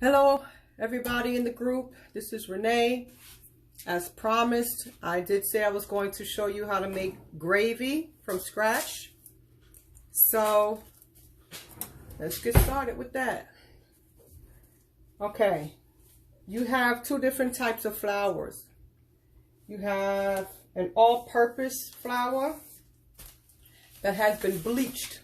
Hello, everybody in the group. This is Renee. As promised, I did say I was going to show you how to make gravy from scratch. So let's get started with that. Okay, you have two different types of flours. You have an all-purpose flour that has been bleached.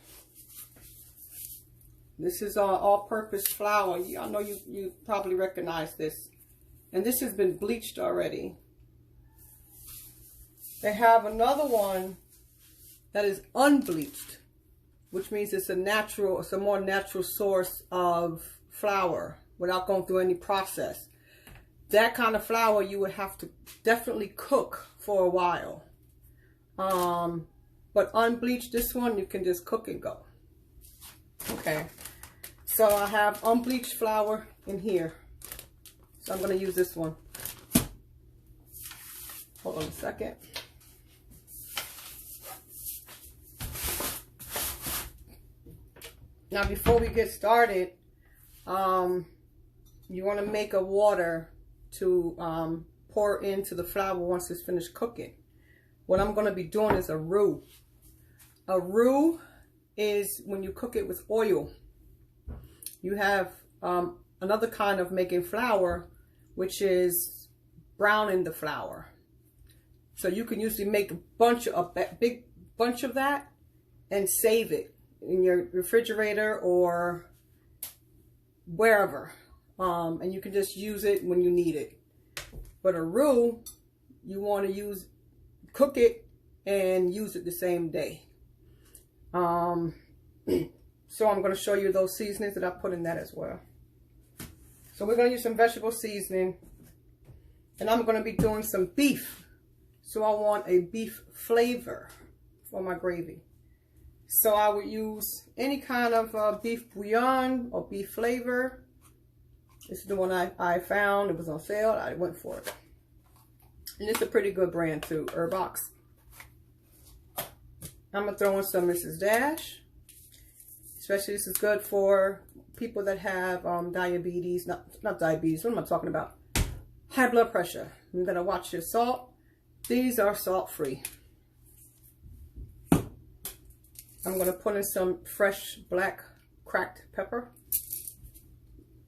This is all-purpose flour. I know you probably recognize this. And this has been bleached already. They have another one that is unbleached, which means it's a more natural source of flour without going through any process. That kind of flour you would have to definitely cook for a while. But unbleached, this one you can just cook and go. Okay, so I have unbleached flour in here. So I'm going to use this one. Hold on a second. Now before we get started, you want to make a water to pour into the flour once it's finished cooking. What I'm going to be doing is a roux. A roux is when you cook it with oil. You have another kind of making flour, which is browning the flour. So you can usually make a big bunch of that and save it in your refrigerator or wherever. And you can just use it when you need it. But a roux, you want to cook it and use it the same day. So I'm going to show you those seasonings that I put in that as well. So we're going to use some vegetable seasoning, and I'm going to be doing some beef. So I want a beef flavor for my gravy. So I would use any kind of beef bouillon or beef flavor. This is the one I found. It was on sale. I went for it. And it's a pretty good brand too, Herbox. I'm going to throw in some Mrs. Dash. Especially this is good for people that have diabetes, not diabetes, what am I talking about? High blood pressure. You're going to watch your salt. These are salt-free. I'm going to put in some fresh black cracked pepper.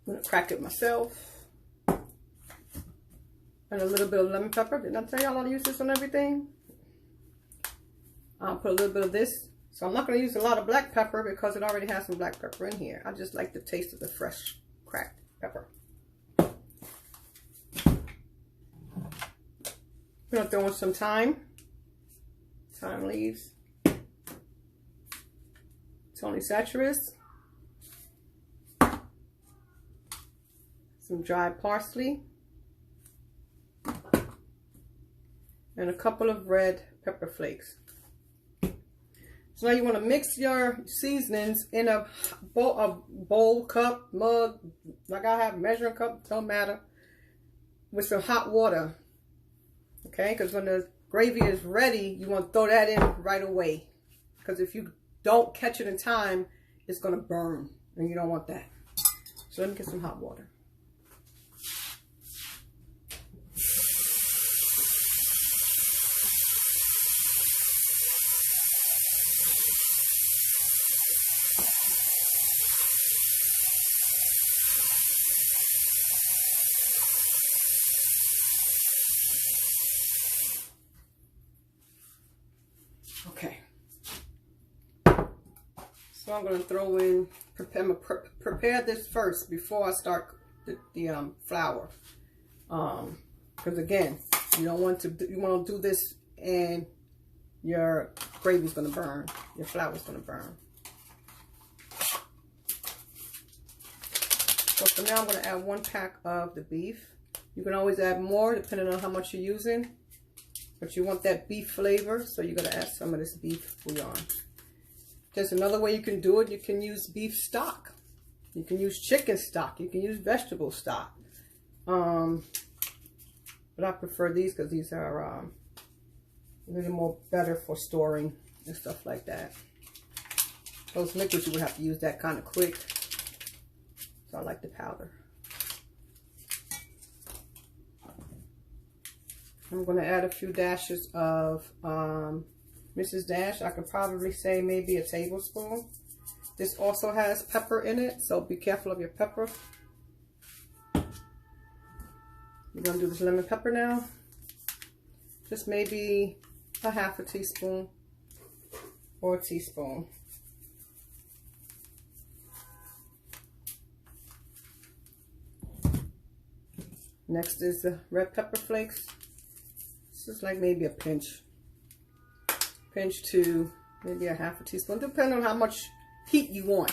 I'm going to crack it myself. And a little bit of lemon pepper. Didn't I tell y'all how to use this on everything? I'll put a little bit of this. So I'm not going to use a lot of black pepper because it already has some black pepper in here. I just like the taste of the fresh cracked pepper. I'm going to throw in some thyme. Thyme leaves. Tony Saturas. Some dried parsley. And a couple of red pepper flakes. So now you want to mix your seasonings in a bowl, cup, mug, like I have, measuring cup, don't matter, with some hot water. Okay, because when the gravy is ready, you want to throw that in right away. Because if you don't catch it in time, it's going to burn, and you don't want that. So let me get some hot water. Okay, so I'm going to throw in, prepare this first before I start the flour. Because again, you want to do this and your gravy's going to burn, your flour's going to burn. So for now, I'm going to add 1 pack of the beef. You can always add more depending on how much you're using. But you want that beef flavor, so you're going to add some of this beef bouillon. There's another way you can do it. You can use beef stock. You can use chicken stock. You can use vegetable stock. But I prefer these because these are a little more better for storing and stuff like that. Those liquids, you would have to use that kind of quick. So I like the powder. I'm going to add a few dashes of Mrs. Dash. I could probably say maybe a tablespoon. This also has pepper in it, so be careful of your pepper. We're going to do this lemon pepper now. Just maybe a half a teaspoon or a teaspoon. Next is the red pepper flakes. This is like maybe a pinch to maybe a half a teaspoon, depending on how much heat you want.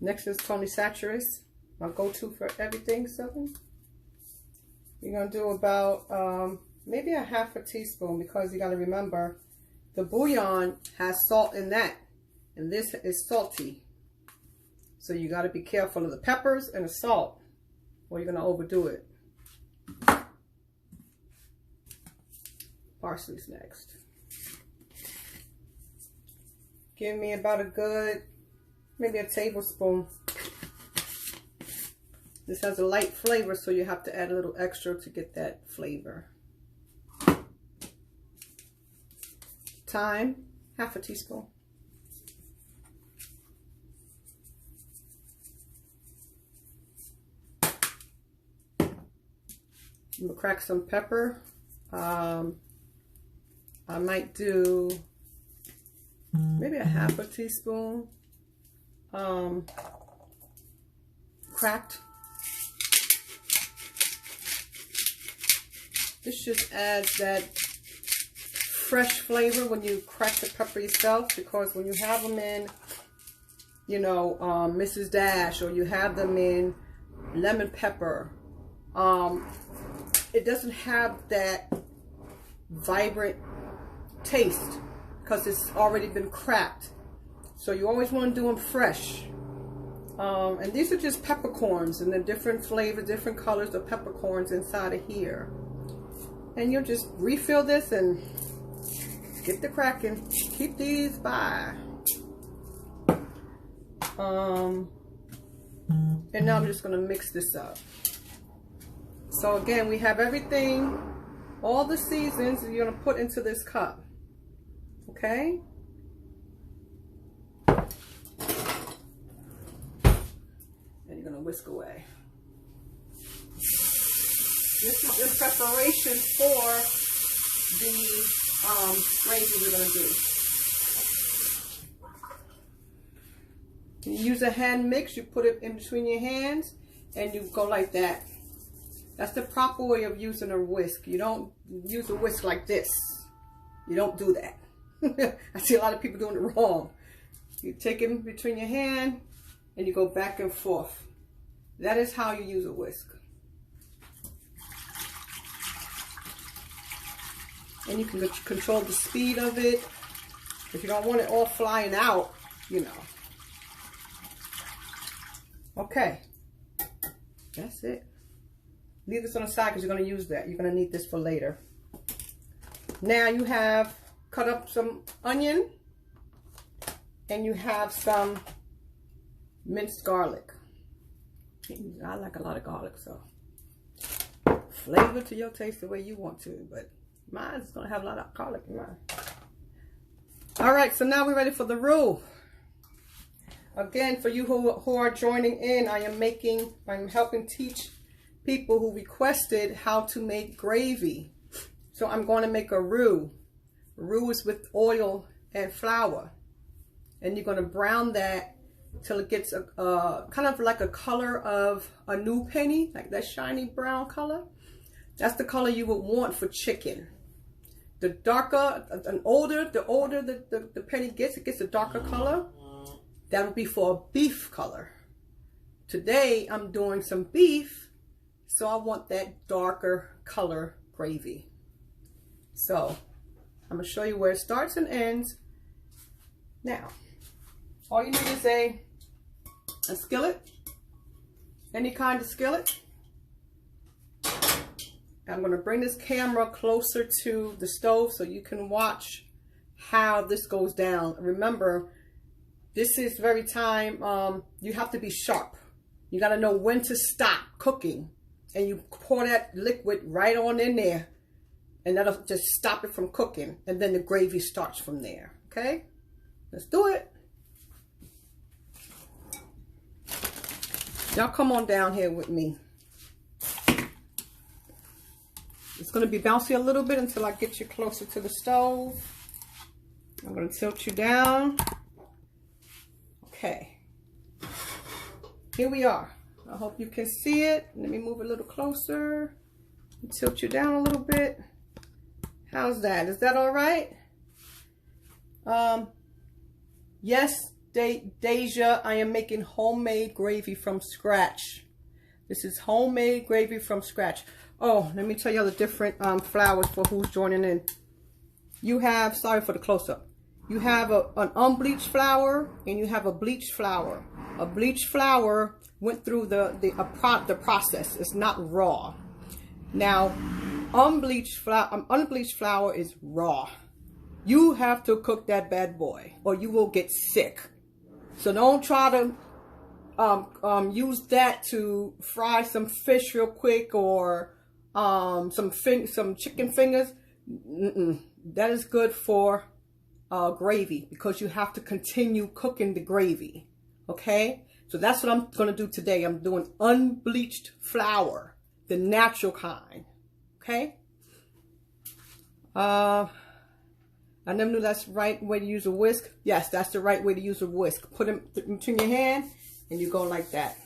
Next is Tony Saturates, my go-to for everything Southern. You're gonna do about maybe a half a teaspoon, because you gotta remember the bouillon has salt in that, and this is salty. So you gotta be careful of the peppers and the salt, or you're gonna overdo it. Parsley's next. Give me about a good, maybe a tablespoon. This has a light flavor, so you have to add a little extra to get that flavor. Thyme, half a teaspoon. I'm gonna crack some pepper. I might do maybe a half a teaspoon cracked. This just adds that fresh flavor when you crack the pepper yourself, because when you have them in, you know, Mrs. Dash, or you have them in lemon pepper, it doesn't have that vibrant taste because it's already been cracked. So you always want to do them fresh. And these are just peppercorns, and the different flavors, different colors of peppercorns inside of here. And you'll just refill this and get the cracking. Keep these by. And now I'm just going to mix this up. So again, we have everything, all the seasons you're going to put into this cup. Okay? And you're going to whisk away. This is in preparation for the gravy we're going to do. You use a hand mix, you put it in between your hands, and you go like that. That's the proper way of using a whisk. You don't use a whisk like this. You don't do that. I see a lot of people doing it wrong. You take it in between your hand, and you go back and forth. That is how you use a whisk. And you can control the speed of it. If you don't want it all flying out, you know. Okay. That's it. Leave this on the side because you're going to use that. You're going to need this for later. Now you have cut up some onion. And you have some minced garlic. I like a lot of garlic, so flavor to your taste the way you want to, but mine is going to have a lot of garlic in mine. All right, so now we're ready for the roux. Again, for you who are joining in, I'm helping teach people who requested how to make gravy. So I'm going to make a roux. Roux is with oil and flour. And you're going to brown that till it gets a kind of like a color of a new penny, like that shiny brown color. That's the color you would want for chicken. The darker, the older the penny gets, it gets a darker color. That would be for a beef color. Today I'm doing some beef, so I want that darker color gravy. So I'm gonna show you where it starts and ends. Now, all you need is a skillet, any kind of skillet. I'm going to bring this camera closer to the stove so you can watch how this goes down. Remember, this is very time, you have to be sharp. You got to know when to stop cooking. And you pour that liquid right on in there. And that'll just stop it from cooking. And then the gravy starts from there. Okay? Let's do it. Y'all come on down here with me. It's going to be bouncy a little bit until I get you closer to the stove. I'm going to tilt you down. Okay. Here we are. I hope you can see it. Let me move a little closer. Tilt you down a little bit. How's that? Is that all right? Yes, Deja, I am making homemade gravy from scratch. This is homemade gravy from scratch. Oh, let me tell you all the different flours for who's joining in. You have, sorry for the close-up. You have an unbleached flour and you have a bleached flour. A bleached flour went through the process. It's not raw. Now, unbleached flour is raw. You have to cook that bad boy or you will get sick. So don't try to use that to fry some fish real quick or some chicken fingers. That is good for gravy because you have to continue cooking the gravy. Okay, so that's what I'm going to do today. I'm doing unbleached flour, the natural kind. Okay. I never knew that's the right way to use a whisk. Yes, that's the right way to use a whisk. Put them between your hand and you go like that.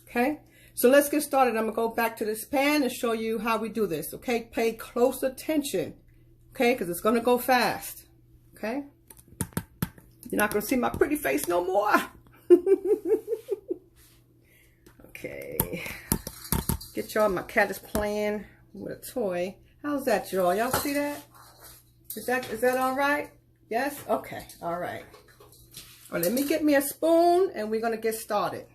Okay. So let's get started. I'm going to go back to this pan and show you how we do this. Okay. Pay close attention. Okay. Because it's going to go fast. Okay. You're not going to see my pretty face no more. Okay. Get y'all. My cat is playing with a toy. How's that, y'all? Y'all see that? Is that all right? Yes? Okay. All right. Well, let me get me a spoon and we're going to get started.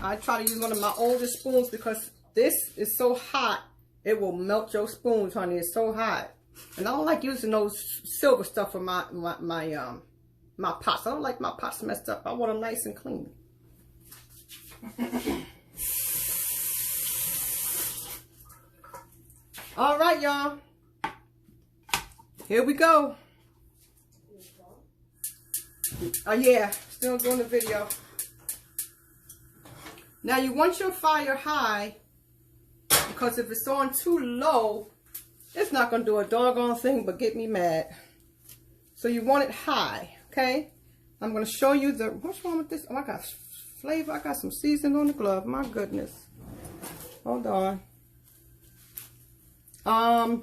I try to use one of my oldest spoons because this is so hot. It will melt your spoons, honey. It's so hot. And I don't like using those silver stuff for my pots. I don't like my pots messed up. I want them nice and clean. All right, y'all. Here we go. Oh, yeah. Still doing the video. Now, you want your fire high because if it's on too low, it's not going to do a doggone thing but get me mad. So you want it high, okay? I'm going to show you what's wrong with this? Oh, I got flavor. I got some seasoning on the glove. My goodness. Hold on. Now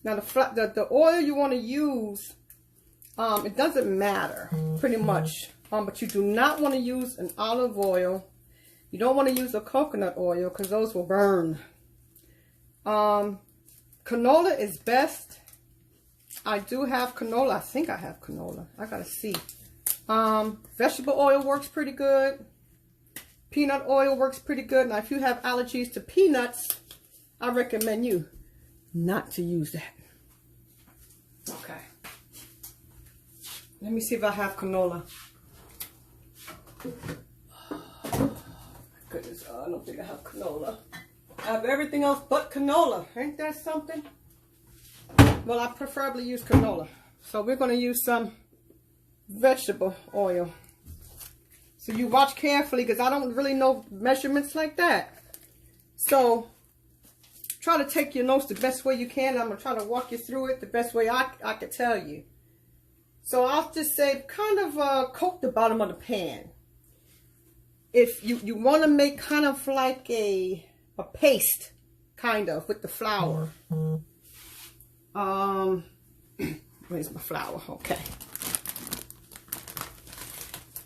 the oil you want to use, it doesn't matter pretty much. But you do not want to use an olive oil. You don't want to use a coconut oil because those will burn. Canola is best. I do have canola. I think I have canola. I gotta see. Vegetable oil works pretty good. Peanut oil works pretty good. Now, if you have allergies to peanuts, I recommend you not to use that. Okay. Let me see if I have canola. Oh, my goodness, I don't think I have canola. I have everything else but canola. Ain't that something? Well, I preferably use canola. So we're going to use some vegetable oil. So you watch carefully because I don't really know measurements like that. So try to take your notes the best way you can. I'm going to try to walk you through it the best way I can tell you. So I'll just say kind of coat the bottom of the pan. If you want to make kind of like a paste, kind of, with the flour. Where's my flour? Okay.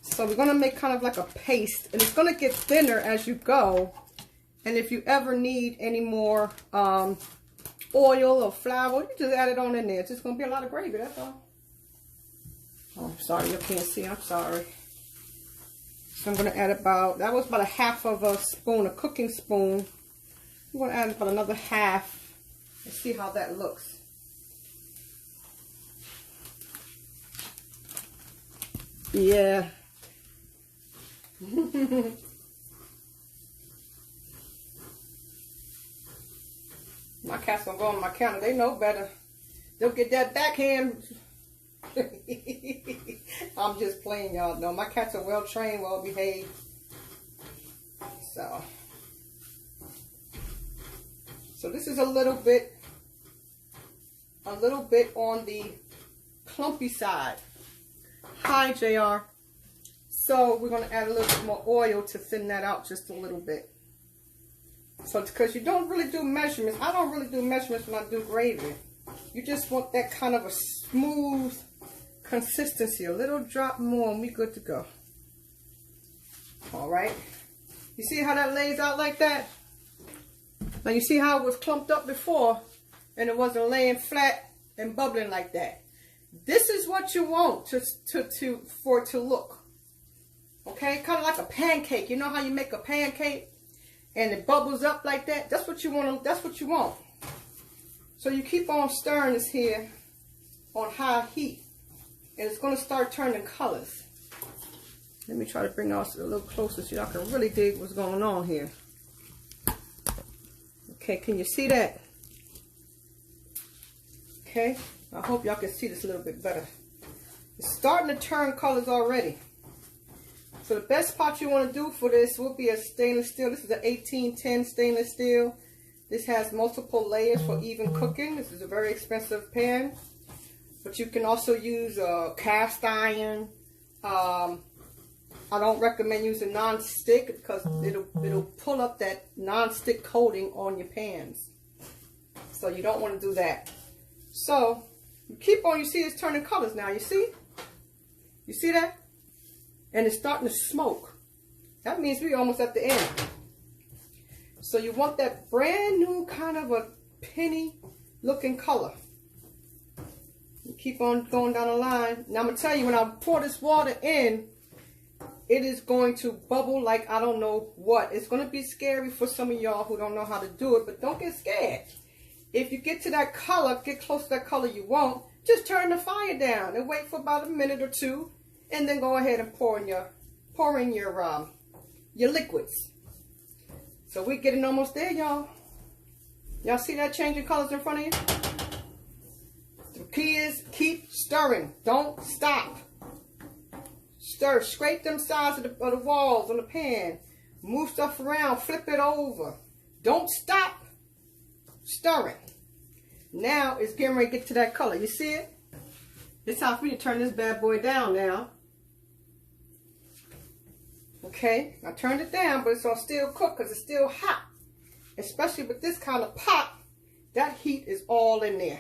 So we're going to make kind of like a paste. And it's going to get thinner as you go. And if you ever need any more oil or flour, you just add it on in there. It's just going to be a lot of gravy, that's all. Oh, I'm sorry, you can't see. I'm sorry. So I'm going to add that was about a half of a spoon, a cooking spoon I'm going to add about another half and see how that looks. Yeah. My cats gonna go on my counter. They know better. They'll get that backhand. I'm just playing, y'all. No, my cats are well trained, well behaved. So this is a little bit on the clumpy side. Hi, JR. So we're gonna add a little bit more oil to thin that out just a little bit. So because you don't really do measurements, I don't really do measurements when I do gravy. You just want that kind of a smooth consistency, a little drop more and we good to go. All right. You see how that lays out like that? Now you see how it was clumped up before and it wasn't laying flat and bubbling like that. This is what you want for it to look. Okay, kind of like a pancake. You know how you make a pancake and it bubbles up like that? That's what you want. That's what you want. So you keep on stirring this here on high heat, and it's going to start turning colors. Let me try to bring us a little closer so y'all can really dig what's going on here. Okay, can you see that? Okay, I hope y'all can see this a little bit better. It's starting to turn colors already. So the best pot you want to do for this will be a stainless steel. This is an 1810 stainless steel. This has multiple layers for even cooking. This is a very expensive pan. But you can also use a cast iron. I don't recommend using non-stick because it'll pull up that non-stick coating on your pans. So you don't want to do that. So you keep on, you see it's turning colors now. You see? You see that? And it's starting to smoke. That means we're almost at the end. So you want that brand new kind of a penny looking color. You keep on going down the line. Now I'm going to tell you, when I pour this water in, it is going to bubble like I don't know what. It's going to be scary for some of y'all who don't know how to do it, but don't get scared. If you get to that color, get close to that color you want, just turn the fire down and wait for about a minute or two. And then go ahead and pour in your liquids. So we're getting almost there, y'all. Y'all see that changing colors in front of you? The key is keep stirring. Don't stop. Stir. Scrape them sides of the walls on the pan. Move stuff around. Flip it over. Don't stop stirring. Now it's getting ready to get to that color. You see it? It's time for me to turn this bad boy down now. Okay, I turned it down, but it's gonna still cook because it's still hot. Especially with this kind of pot, that heat is all in there.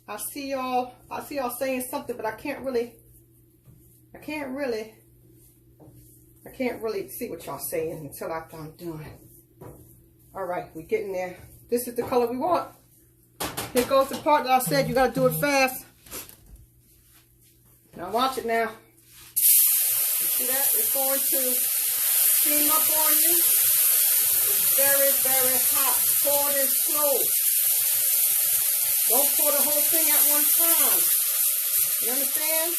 I see y'all saying something, but I can't really see what y'all saying until after I'm done. All right, we're getting there. This is the color we want. Here goes the part that I said you gotta do it fast. Now watch it now. You see that? It's going to steam up on you. It's very, very hot. Pour it in slow. Don't pour the whole thing at one time. You understand?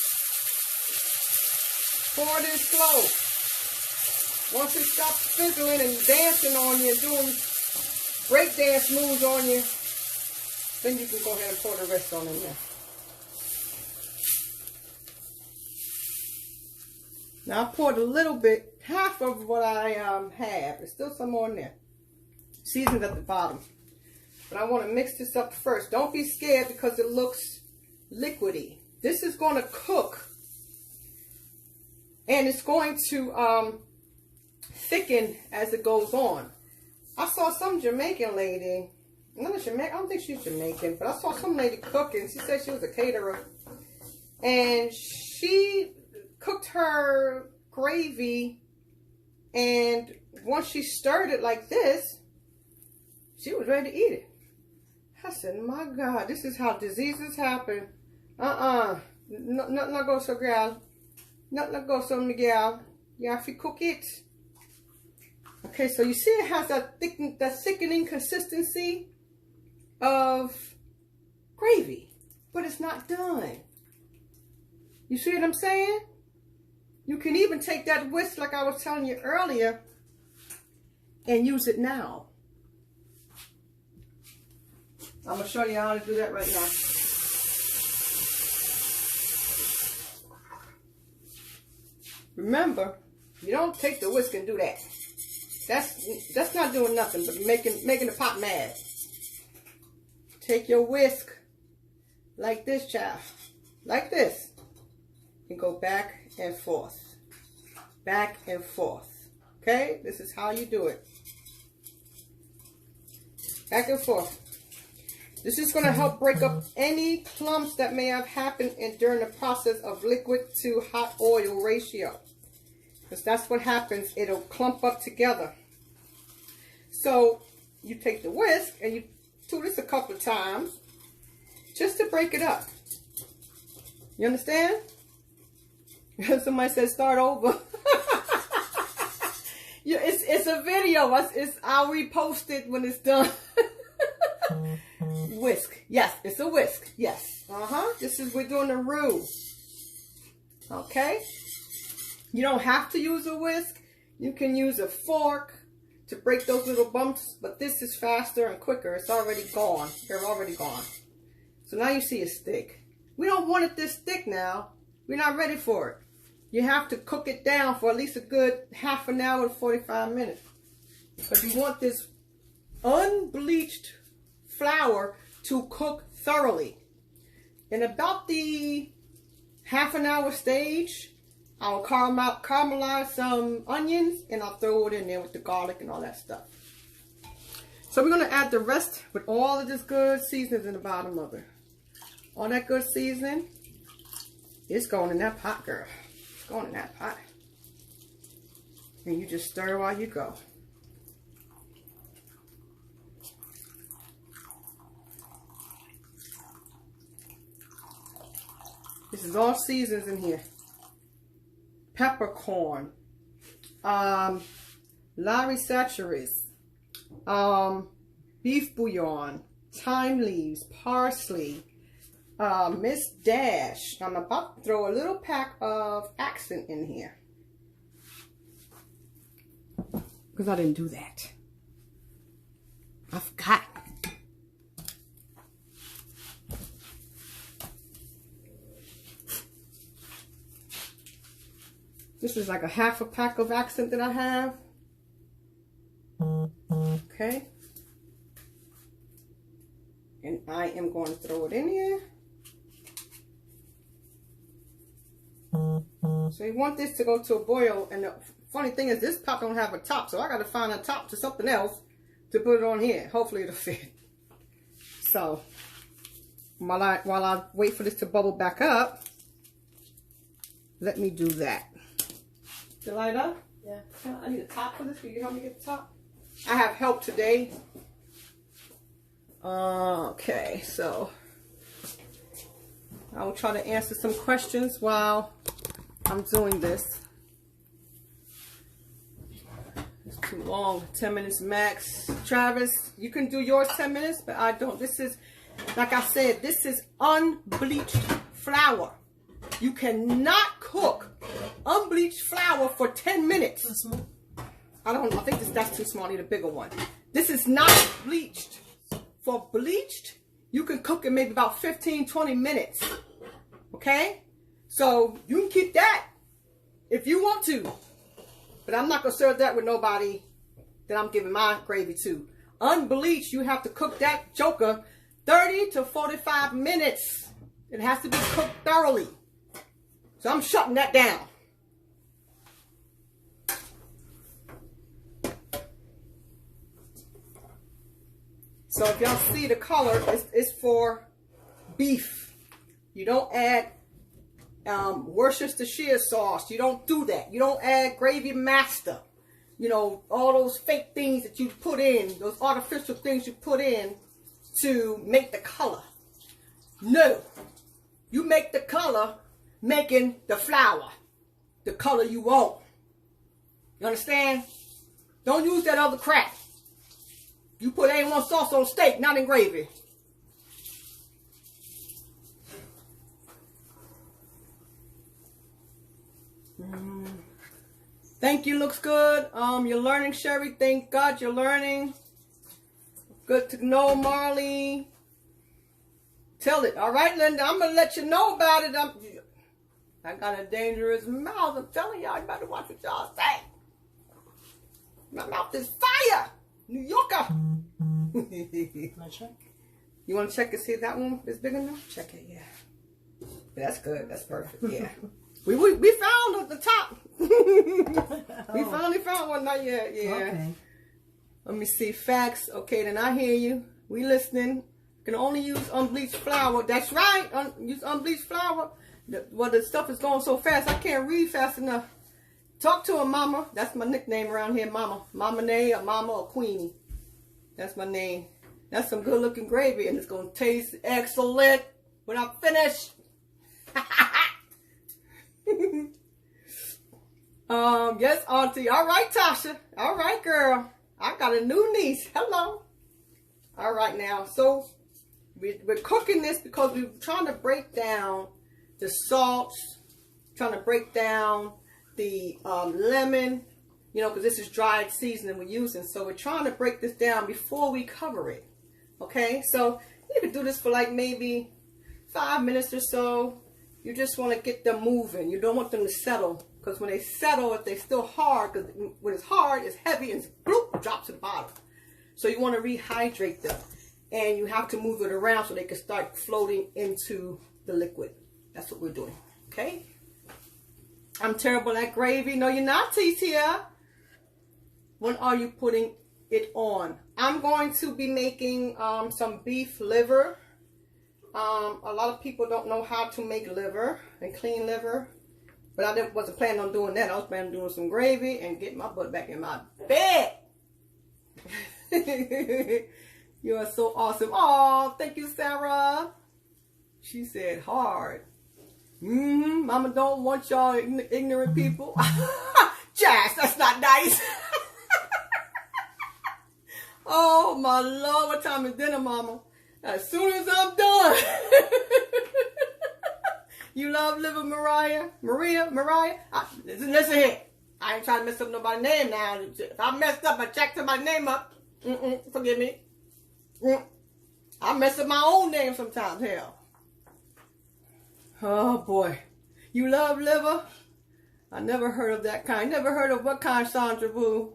Pour it in slow. Once it stops fizzling and dancing on you, doing break dance moves on you, then you can go ahead and pour the rest on in there. Now I poured a little bit, half of what I have. There's still some more in there. Seasoned at the bottom. But I want to mix this up first. Don't be scared because it looks liquidy. This is going to cook. And it's going to thicken as it goes on. I saw some Jamaican lady. Not a Jamaican, I don't think she's Jamaican, but I saw some lady cooking. She said she was a caterer. And she cooked her gravy, and once she stirred it like this, she was ready to eat it. I said, my God, this is how diseases happen. Not go so girl. Not go so Miguel. You have to cook it. Okay, so you see it has that thickening consistency of gravy, but it's not done. You see what I'm saying? You can even take that whisk, like I was telling you earlier, and use it now. I'm going to show you how to do that right now. Remember, you don't take the whisk and do that. That's not doing nothing but making the pot mad. Take your whisk like this, child. Like this. And go back and forth. Back and forth. Okay? This is how you do it. Back and forth. This is going to help break up any clumps that may have happened during the process of liquid to hot oil ratio. Because that's what happens. It'll clump up together. So you take the whisk and you do this a couple of times just to break it up. You understand? Somebody said start over. Yeah, it's a video. I'll repost it when it's done. Whisk. Yes, it's a whisk. Yes. We're doing a roux. Okay? You don't have to use a whisk. You can use a fork to break those little bumps, but this is faster and quicker. It's already gone. They're already gone. So now you see it's thick. We don't want it this thick now. We're not ready for it. You have to cook it down for at least a good half an hour to 45 minutes. But you want this unbleached flour to cook thoroughly. In about the half an hour stage, I'll caramelize some onions and I'll throw it in there with the garlic and all that stuff. So we're going to add the rest with all of this good seasonings in the bottom of it. All that good seasoning, it's going in that pot, girl. It's going in that pot. And you just stir while you go. This is all seasons in here. Peppercorn, Larry Saturis, beef bouillon, thyme leaves, parsley, Miss Dash. I'm about to throw a little pack of accent in here. Because I didn't do that. I forgot. This is like a half a pack of accent that I have. Okay. And I am going to throw it in here. So you want this to go to a boil. And the funny thing is this pot don't have a top. So I got to find a top to something else to put it on here. Hopefully it'll fit. So while I wait for this to bubble back up, let me do that. You light up? Yeah. I need a top for this. Can you help me get the top? I have help today. Okay, so I will try to answer some questions while I'm doing this. It's too long. 10 minutes max. Travis, you can do yours 10 minutes, but I don't. This is, like I said, this is unbleached flour. You cannot cook unbleached flour for 10 minutes. I don't know. I think that's too small. I need a bigger one. This is not bleached. For bleached, you can cook it maybe about 15, 20 minutes. Okay? So you can keep that if you want to. But I'm not going to serve that with nobody that I'm giving my gravy to. Unbleached, you have to cook that joker 30 to 45 minutes. It has to be cooked thoroughly. So I'm shutting that down. So if y'all see the color, it's for beef. You don't add Worcestershire sauce. You don't do that. You don't add gravy master. You know, all those fake things that you put in, those artificial things you put in to make the color. No. You make the color making the flour the color you want. You understand? Don't use that other crap. You put A1 sauce on steak, not in gravy. Thank you, looks good. You're learning, Sherry. Thank God you're learning. Good to know, Marley. Tell it. All right, Linda, I'm going to let you know about it. I got a dangerous mouth. I'm telling y'all, you better watch what y'all say. My mouth is fire. New Yorker. Check. You want to check and see if that one is big enough? Check it, yeah. That's good. That's perfect, yeah. We found at the top. We finally found one. Not yet, yeah. Okay. Let me see. Facts. Okay, then I hear you. We listening. Can only use unbleached flour. That's right. Use unbleached flour. The stuff is going so fast, I can't read fast enough. Talk to her, Mama. That's my nickname around here, Mama. Mama Nay or Mama or Queenie. That's my name. That's some good looking gravy, and it's going to taste excellent when I'm finished. Yes, Auntie. All right, Tasha. All right, girl. I got a new niece. Hello. All right, now. So we're cooking this because we're trying to break down the salts, trying to break down the lemon, you know, because this is dried seasoning we're using. So we're trying to break this down before we cover it. Okay, so you can do this for like maybe 5 minutes or so. You just want to get them moving. You don't want them to settle, because when they settle, if they're still hard, because when it's hard, it's heavy and bloop, drops to the bottom. So you want to rehydrate them, and you have to move it around so they can start floating into the liquid. That's what we're doing. Okay. I'm terrible at gravy. No, you're not, Titia. When are you putting it on? I'm going to be making some beef liver. A lot of people don't know how to make liver and clean liver, but I wasn't planning on doing that. I was planning on doing some gravy and getting my butt back in my bed. You are so awesome. Oh, thank you, Sarah. She said hard. Mama don't want y'all ignorant people. Jazz, that's not nice. Oh, my Lord. What time is dinner, Mama? As soon as I'm done. You love liver, Mariah? Mariah? Listen here. I ain't trying to mess up nobody's name now. If I messed up, I checked somebody's name up. Forgive me. I mess up my own name sometimes, hell. Oh, boy. You love liver? I never heard of that kind. Never heard of what kind, Sandra Boo?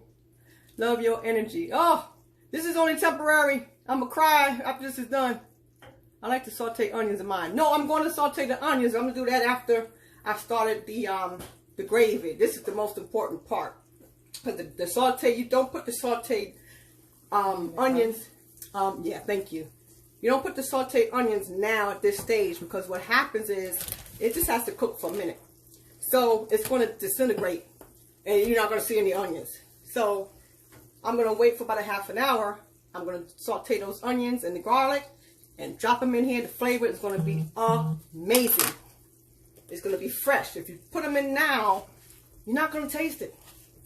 Love your energy. Oh, this is only temporary. I'm going to cry after this is done. I like to saute onions in mine. No, I'm going to saute the onions. I'm going to do that after I started the gravy. This is the most important part. Because the saute, you don't put the sauteed onions. Yeah, thank you. You don't put the sauteed onions now at this stage, because what happens is it just has to cook for a minute. So it's going to disintegrate and you're not going to see any onions. So I'm going to wait for about a half an hour. I'm going to saute those onions and the garlic and drop them in here. The flavor is going to be amazing. It's going to be fresh. If you put them in now, you're not going to taste it.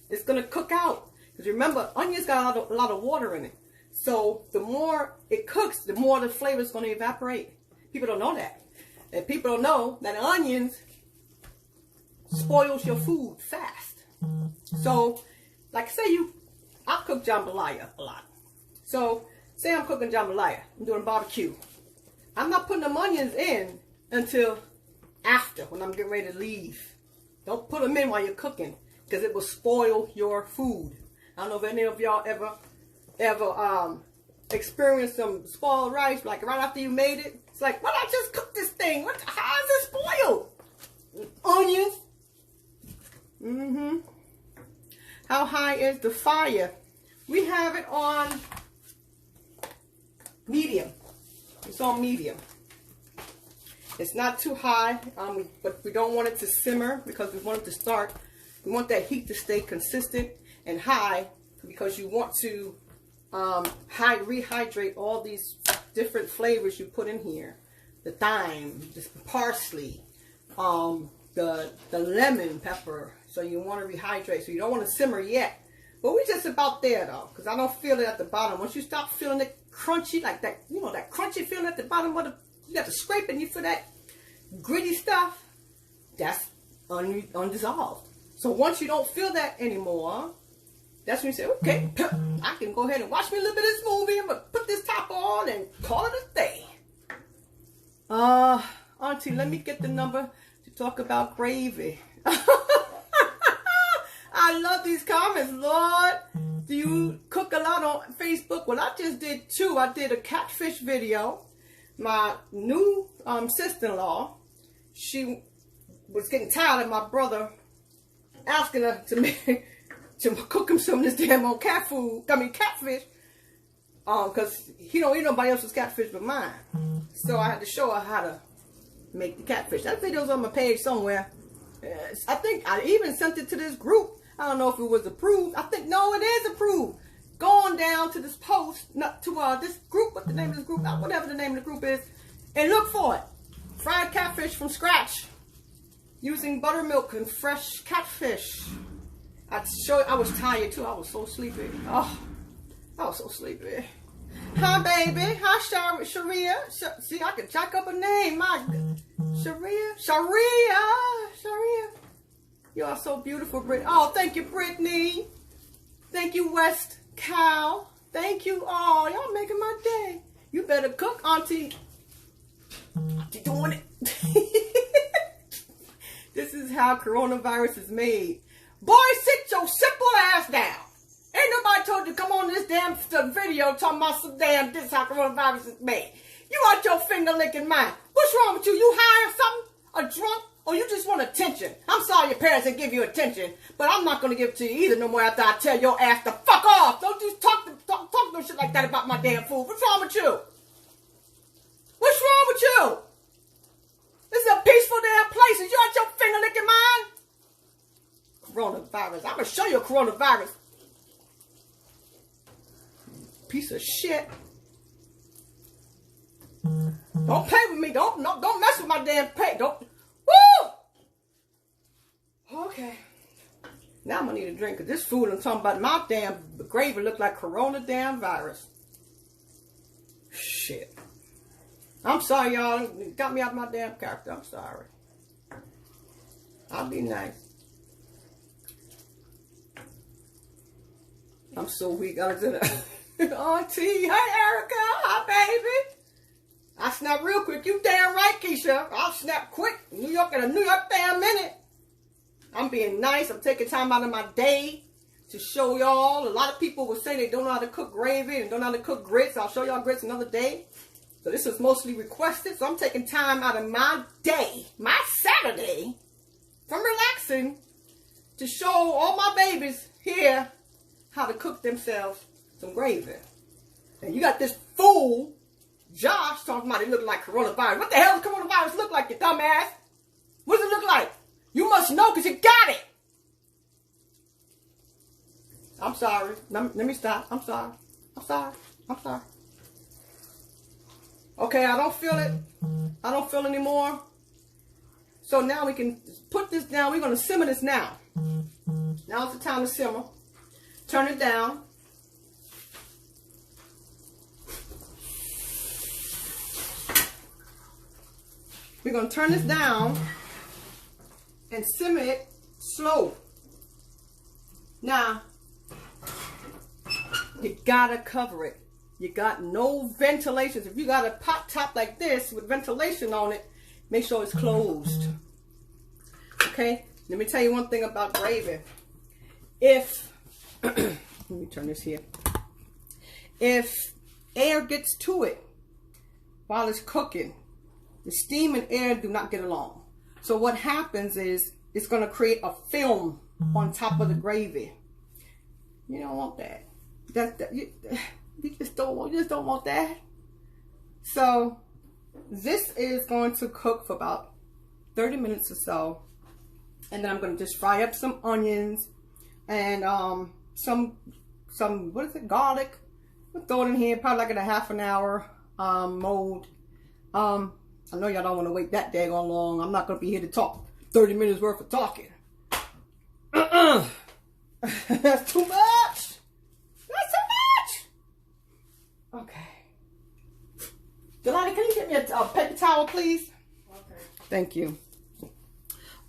It's going to cook out. Because remember, onions got a lot of water in it. So the more it cooks, the more the flavor is going to evaporate. People don't know that. And people don't know that onions spoils your food fast. So, like say I cook jambalaya a lot. So, say I'm cooking jambalaya. I'm doing barbecue. I'm not putting them onions in until after, when I'm getting ready to leave. Don't put them in while you're cooking, because it will spoil your food. I don't know if any of y'all ever experienced some spoiled rice, like right after you made it. It's like, why did I just cook this thing? How is it spoiled? Onions. How high is the fire? We have it on medium. It's on medium. It's not too high, but we don't want it to simmer, because we want it to start. We want that heat to stay consistent and high, because you want to rehydrate all these different flavors you put in here. The thyme, the parsley, the lemon pepper. So you want to rehydrate. So you don't want to simmer yet. But we just about there though, because I don't feel it at the bottom. Once you stop feeling it crunchy, like that, you know, that crunchy feeling at the bottom of the, you got to scrape it and you feel that gritty stuff, that's undissolved. So once you don't feel that anymore, that's when you say, okay, I can go ahead and watch me a little bit of this movie. I'm going to put this top on and call it a day. Auntie, let me get the number to talk about gravy. I love these comments, Lord. Do you cook a lot on Facebook? Well, I just did 2. I did a catfish video. My new sister-in-law, she was getting tired of my brother asking her to cook him some of this damn old catfish. Because he don't eat nobody else's catfish but mine. So I had to show her how to make the catfish. That video's on my page somewhere. I think I even sent it to this group. I don't know if it was approved. I think, no, it is approved. Go on down to this post, not to this group, what the name of this group, whatever the name of the group is, and look for it. Fried catfish from scratch, using buttermilk and fresh catfish. I was tired too. I was so sleepy. Oh, I was so sleepy. Hi, baby. Hi, Sharia. See, I can jack up a name. My Sharia. You are so beautiful, Brittany. Oh, thank you, Brittany. Thank you, West Cal. Thank you. Oh, y'all making my day. You better cook, Auntie. Auntie doing it. This is how coronavirus is made. Boy, sit your simple ass down. Ain't nobody told you to come on this damn video talking about some damn this how coronavirus is made. You out your finger licking mind. What's wrong with you? You high or something? A drunk? Or you just want attention? I'm sorry your parents didn't give you attention, but I'm not going to give it to you either no more after I tell your ass to fuck off. Don't you talk no shit like that about my damn food. What's wrong with you? What's wrong with you? This is a peaceful damn place. Is you out your finger licking mind? Coronavirus. I'm going to show you a coronavirus. Piece of shit. Don't play with me. Don't mess with my damn pay. Don't. Woo! Okay. Now I'm gonna need a drink because this food I'm talking about, my damn gravy look like corona damn virus. Shit. I'm sorry, y'all. Got me out of my damn character. I'm sorry. I'll be nice. I'm so weak, Alexander. Auntie, hi Erica, hi baby. I snap real quick. You damn right, Keisha. I'll snap quick. New York in a New York damn minute. I'm being nice. I'm taking time out of my day to show y'all. A lot of people will say they don't know how to cook gravy and don't know how to cook grits. I'll show y'all grits another day. So this is mostly requested. So I'm taking time out of my day, my Saturday, from relaxing to show all my babies here how to cook themselves some gravy. And you got this fool Josh talking about it look like coronavirus. What the hell does coronavirus look like, you dumbass? What does it look like? You must know because you got it. I'm sorry. Let me stop. I'm sorry. Okay, I don't feel it. I don't feel anymore. So now we can put this down. We're going to simmer this now. Now's the time to simmer. Turn it down. We're going to turn this down and simmer it slow. Now, you got to cover it. You got no ventilations. If you got a pot top like this with ventilation on it, make sure it's closed. Okay? Let me tell you one thing about gravy. If, let me turn this here. If air gets to it while it's cooking, the steam and air do not get along. So what happens is it's going to create a film on top of the gravy. You don't want that. You just don't want that. So this is going to cook for about 30 minutes or so. And then I'm going to just fry up some onions and some what is it, garlic. We'll throw it in here probably like in a half an hour mode. I know y'all don't want to wait that daggone long. I'm not going to be here to talk 30 minutes worth of talking. That's too much. towel, please? Okay. Thank you.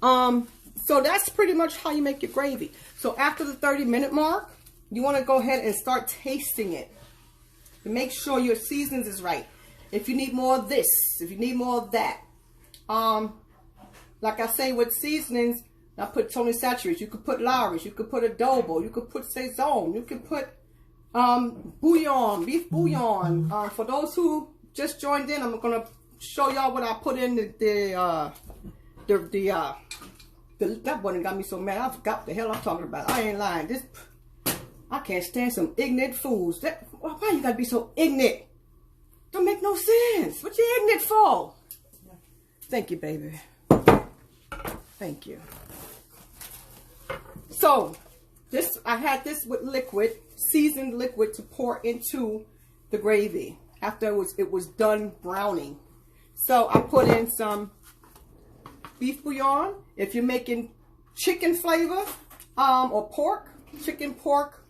So that's pretty much how you make your gravy. So after the 30-minute mark, you want to go ahead and start tasting it. And make sure your seasonings is right. If you need more of this, if you need more of that. Like I say with seasonings, I put Tony Saturates, you could put Lawry's, you could put adobo, you could put Saison, you could put bouillon, beef bouillon. For those who just joined in, I'm gonna show y'all what I put in that one got me so mad. I forgot what the hell I'm talking about. I ain't lying. I can't stand some ignorant fools. Why you gotta be so ignorant? Don't make no sense. What you ignorant for? Thank you, baby. Thank you. So, I had this with liquid, seasoned liquid to pour into the gravy after it was done browning. So I put in some beef bouillon. If you're making chicken flavor or pork, chicken, pork,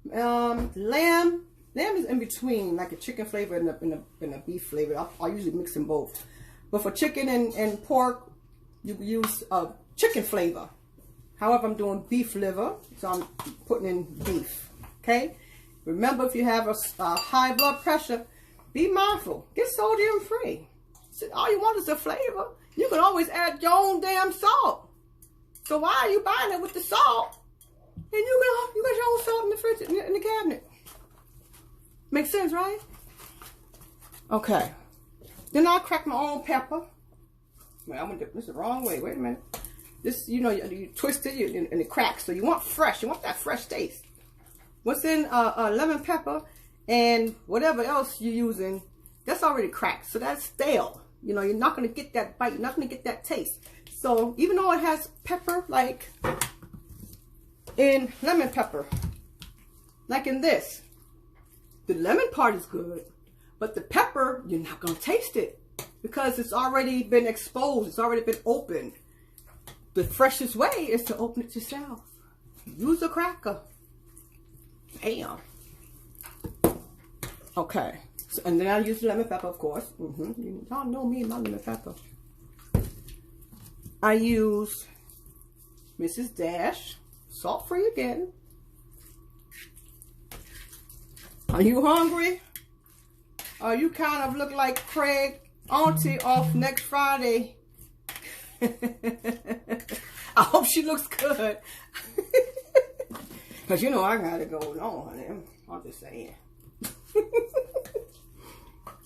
lamb is in between, like a chicken flavor and a beef flavor. I usually mix them both. But for chicken and pork, you use chicken flavor. However, I'm doing beef liver, so I'm putting in beef. Okay? Remember, if you have a high blood pressure, be mindful. Get sodium free. So all you want is the flavor. You can always add your own damn salt. So why are you buying it with the salt? And you got your own salt in the fridge, in the cabinet. Makes sense, right? Okay. Then I'll crack my own pepper. Wait, I'm gonna do this the wrong way. Wait a minute. This, you know, you twist it and it cracks. So you want fresh. You want that fresh taste. What's in lemon pepper and whatever else you're using, that's already cracked. So that's stale. You know, you're not going to get that bite. You're not going to get that taste. So even though it has pepper, like in lemon pepper, like in this, the lemon part is good. But the pepper, you're not going to taste it because it's already been exposed. It's already been opened. The freshest way is to open it yourself. Use a cracker. Bam. Okay. So, and then I use lemon pepper, of course. Y'all know me and my lemon pepper. I use Mrs. Dash. Salt free again. Are you hungry? Or you kind of look like Craig Auntie off next Friday? I hope she looks good. Because you know I gotta go on, honey. I'm just saying.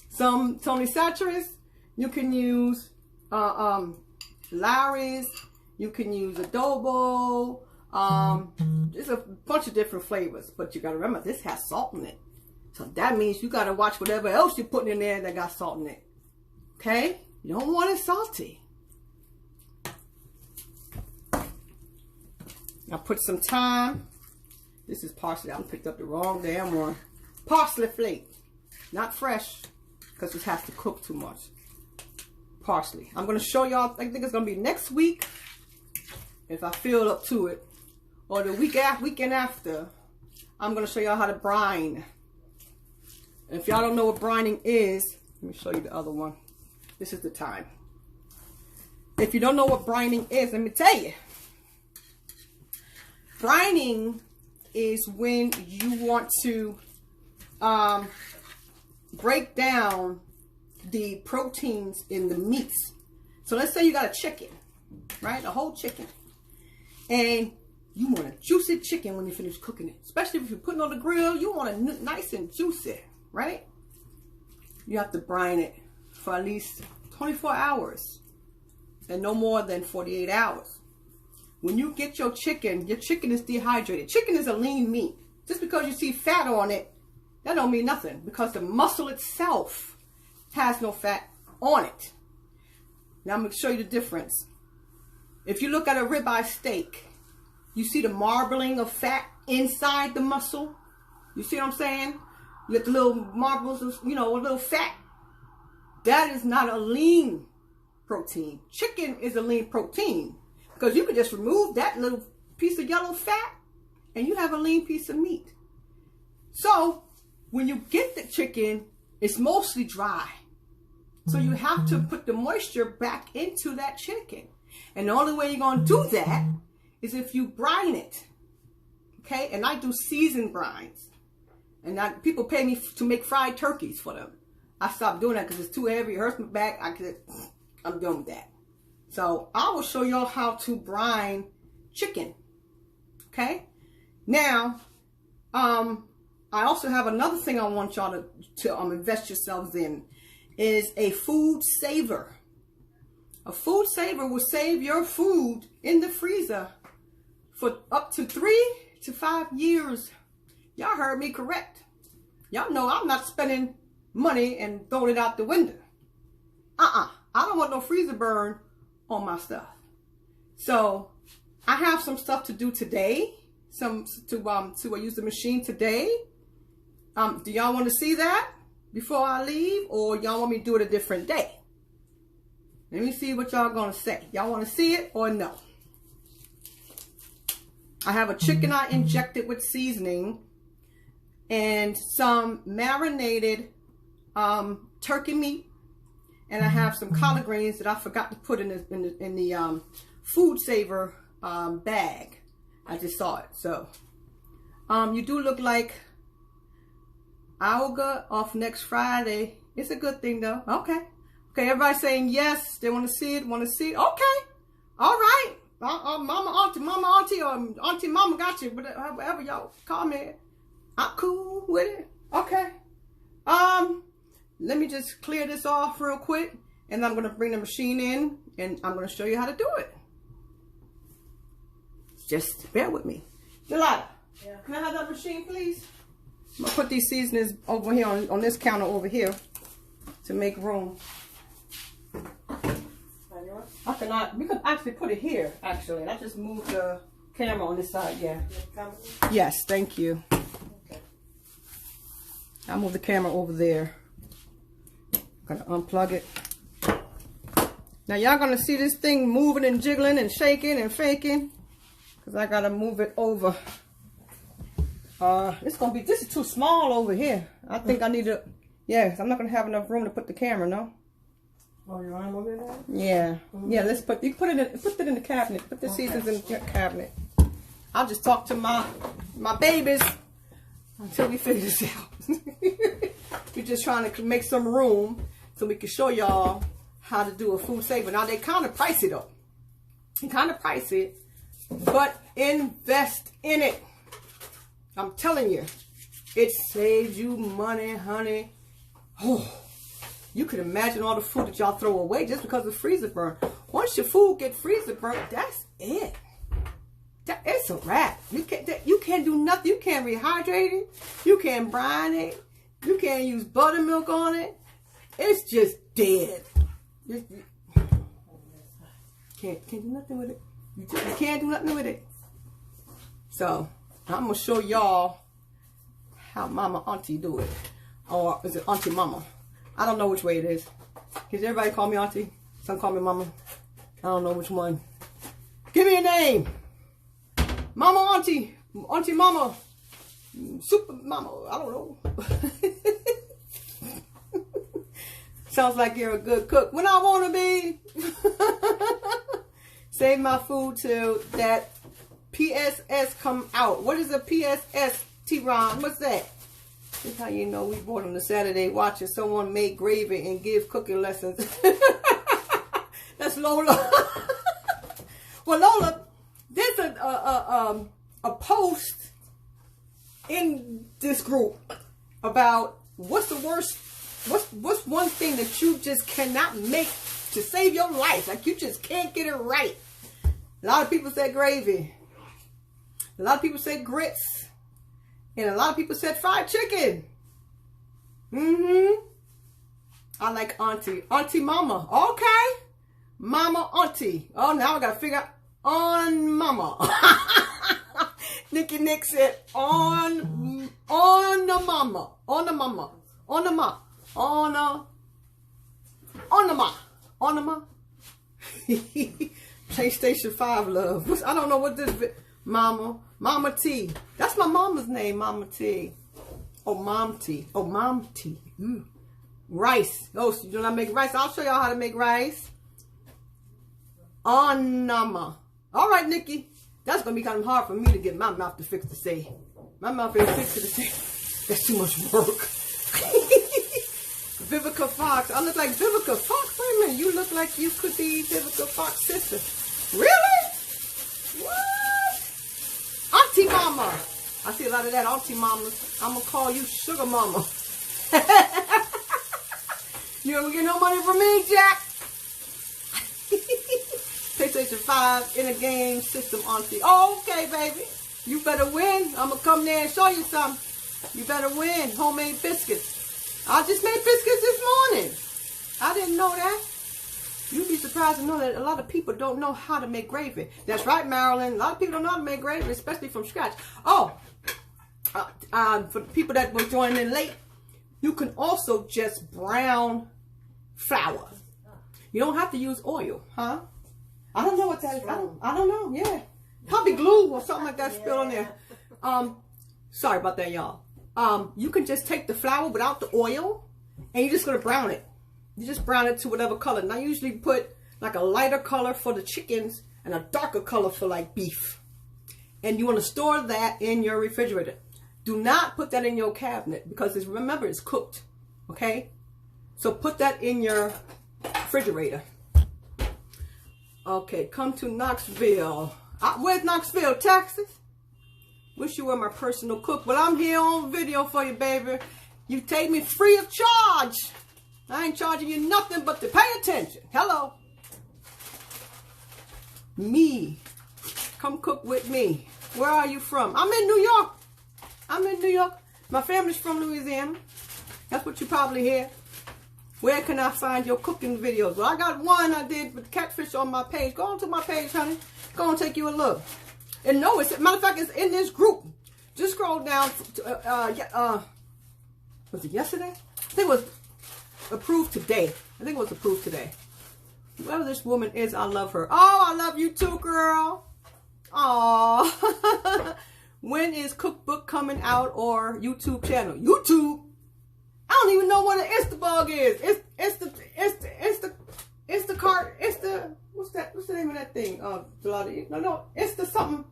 Some Tony Saturates. You can use Lawry's. You can use adobo. There's a bunch of different flavors. But you gotta remember, this has salt in it. So that means you gotta watch whatever else you're putting in there that got salt in it. Okay? You don't want it salty. I put some thyme. This is parsley. I picked up the wrong damn one. Parsley flake. Not fresh, because it has to cook too much. Parsley. I'm going to show y'all, I think it's going to be next week, if I feel up to it. Or the weekend after, I'm going to show y'all how to brine. And if y'all don't know what brining is, let me show you the other one. This is the time. If you don't know what brining is, let me tell you. Brining is when you want to break down the proteins in the meats. So let's say you got a chicken, right? A whole chicken. And you want a juicy chicken when you finish cooking it. Especially if you're putting it on the grill, you want it nice and juicy, right? You have to brine it for at least 24 hours and no more than 48 hours. When you get your chicken is dehydrated. Chicken is a lean meat. Just because you see fat on it, that don't mean nothing. Because the muscle itself has no fat on it. Now I'm going to show you the difference. If you look at a ribeye steak, you see the marbling of fat inside the muscle. You see what I'm saying? You get the little marbles of, you know, a little fat. That is not a lean protein. Chicken is a lean protein. Because you can just remove that little piece of yellow fat and you have a lean piece of meat. So when you get the chicken, it's mostly dry. So you have to put the moisture back into that chicken. And the only way you're going to do that is if you brine it. Okay? And I do seasoned brines. And people pay me to make fried turkeys for them. I stopped doing that because it's too heavy. It hurts my back. I'm done with that. So I will show y'all how to brine chicken. Okay? Now, I also have another thing I want y'all to invest yourselves in, is a food saver. A food saver will save your food in the freezer for up to 3 to 5 years. Y'all heard me correct. Y'all know I'm not spending money and throwing it out the window. I don't want no freezer burn on my stuff. So I have some stuff to do today. To use the machine today. Do y'all want to see that before I leave, or y'all want me to do it a different day? Let me see what y'all gonna say. Y'all want to see it or no? I have a chicken I injected with seasoning and some marinated turkey meat, and I have some collard greens that I forgot to put in the food saver bag. I just saw it. So you do look like Alga off next Friday. It's a good thing though. Okay. Okay, everybody saying yes. They want to see it. Want to see it. Okay. All right. Mama, auntie, or Auntie Mama got you. Whatever y'all call me. I'm cool with it. Okay. Let me just clear this off real quick, and I'm gonna bring the machine in, and I'm gonna show you how to do it. Just bear with me. Delata, yeah. Can I have that machine, please? I'm gonna put these seasonings over here on this counter over here to make room. We could actually put it here, actually. And I just moved the camera on this side, yeah. Yes, thank you. Okay. I'll move the camera over there. Gotta unplug it. Now y'all gonna see this thing moving and jiggling and shaking and faking, because I gotta move it over. This is too small over here. I think I need to, yes, I'm not gonna have enough room to put the camera, no? Oh, you want to move it there? Yeah. Yeah, you put it in the cabinet. Put the seasons in the cabinet. I'll just talk to my babies until we figure this out. We're just trying to make some room so we can show y'all how to do a food saver. Now, they kind of pricey though. They kind of pricey, but invest in it. I'm telling you, it saves you money, honey. Oh, you can imagine all the food that y'all throw away just because of freezer burn. Once your food get freezer burn, that's it. It's a wrap. You can't do nothing. You can't rehydrate it. You can't brine it. You can't use buttermilk on it. It's just dead. Can't do nothing with it. You can't do nothing with it. So I'm gonna show y'all how Mama Auntie do it, or is it Auntie Mama? I don't know which way it is. Because everybody call me Auntie. Some call me Mama. I don't know which one. Give me a name. Mama Auntie. Auntie Mama. Super Mama. I don't know. Sounds like you're a good cook. When I want to be. Save my food till that PSS come out. What is a PSS, T-Ron? What's that? This is how you know we bought on the Saturday watching someone make gravy and give cooking lessons. That's Lola. Well, Lola, there's a post in this group about what's the worst, what's one thing that you just cannot make to save your life. Like you just can't get it right. A lot of people said gravy. A lot of people said grits. And a lot of people said fried chicken. I like Auntie. Auntie Mama. Okay. Mama Auntie. Oh, now I got to figure out. On Mama. Nicky Nick said on the mama. On the mama. On the ma. On the ma. On the ma. PlayStation 5 love. I don't know what this Mama. Mama T. That's my mama's name, Mama T. Oh, Mom T. Oh, Mom T. Rice. Oh, so you do not make rice? I'll show y'all how to make rice. Auntie Momma. All right, Nikki. That's going to be kind of hard for me to get my mouth to fix to say. My mouth ain't fixed to say. That's too much work. Vivica Fox. I look like Vivica Fox. Wait a minute. You look like you could be Vivica Fox's sister. Really? What? Auntie Momma. I see a lot of that, Auntie Momma. I'm going to call you Sugar Mama. You ever get no money from me, Jack? PlayStation 5 in a game system, Auntie. Oh, okay, baby. You better win. I'm going to come there and show you something. You better win. Homemade biscuits. I just made biscuits this morning. I didn't know that. You'd be surprised to know that a lot of people don't know how to make gravy. That's right, Marilyn. A lot of people don't know how to make gravy, especially from scratch. Oh, for the people that were joining in late, you can also just brown flour. You don't have to use oil, huh? I don't know what that is. I don't know. Yeah, probably glue or something like that spilled on there. Sorry about that, y'all. You can just take the flour without the oil, and you're just gonna brown it. You just brown it to whatever color. And I usually put like a lighter color for the chickens and a darker color for like beef. And you want to store that in your refrigerator. Do not put that in your cabinet because remember it's cooked. Okay, so put that in your refrigerator. Okay, come to Knoxville. Where's Knoxville, Texas? Wish you were my personal cook, but I'm here on video for you, baby. You take me free of charge. I ain't charging you nothing but to pay attention. Hello. Me. Come cook with me. Where are you from? I'm in New York. I'm in New York. My family's from Louisiana. That's what you probably hear. Where can I find your cooking videos? Well, I got one I did with catfish on my page. Go on to my page, honey. Go and take you a look. And no, it's, matter of fact, it's in this group. Just scroll down. Was it yesterday? I think it was approved today. I think it was approved today. Whoever this woman is, I love her. Oh, I love you too, girl. Aw. When is cookbook coming out or YouTube channel? YouTube? I don't even know what an Instabug is. It's the cart. It's the what's that? What's the name of that thing? No, it's the something.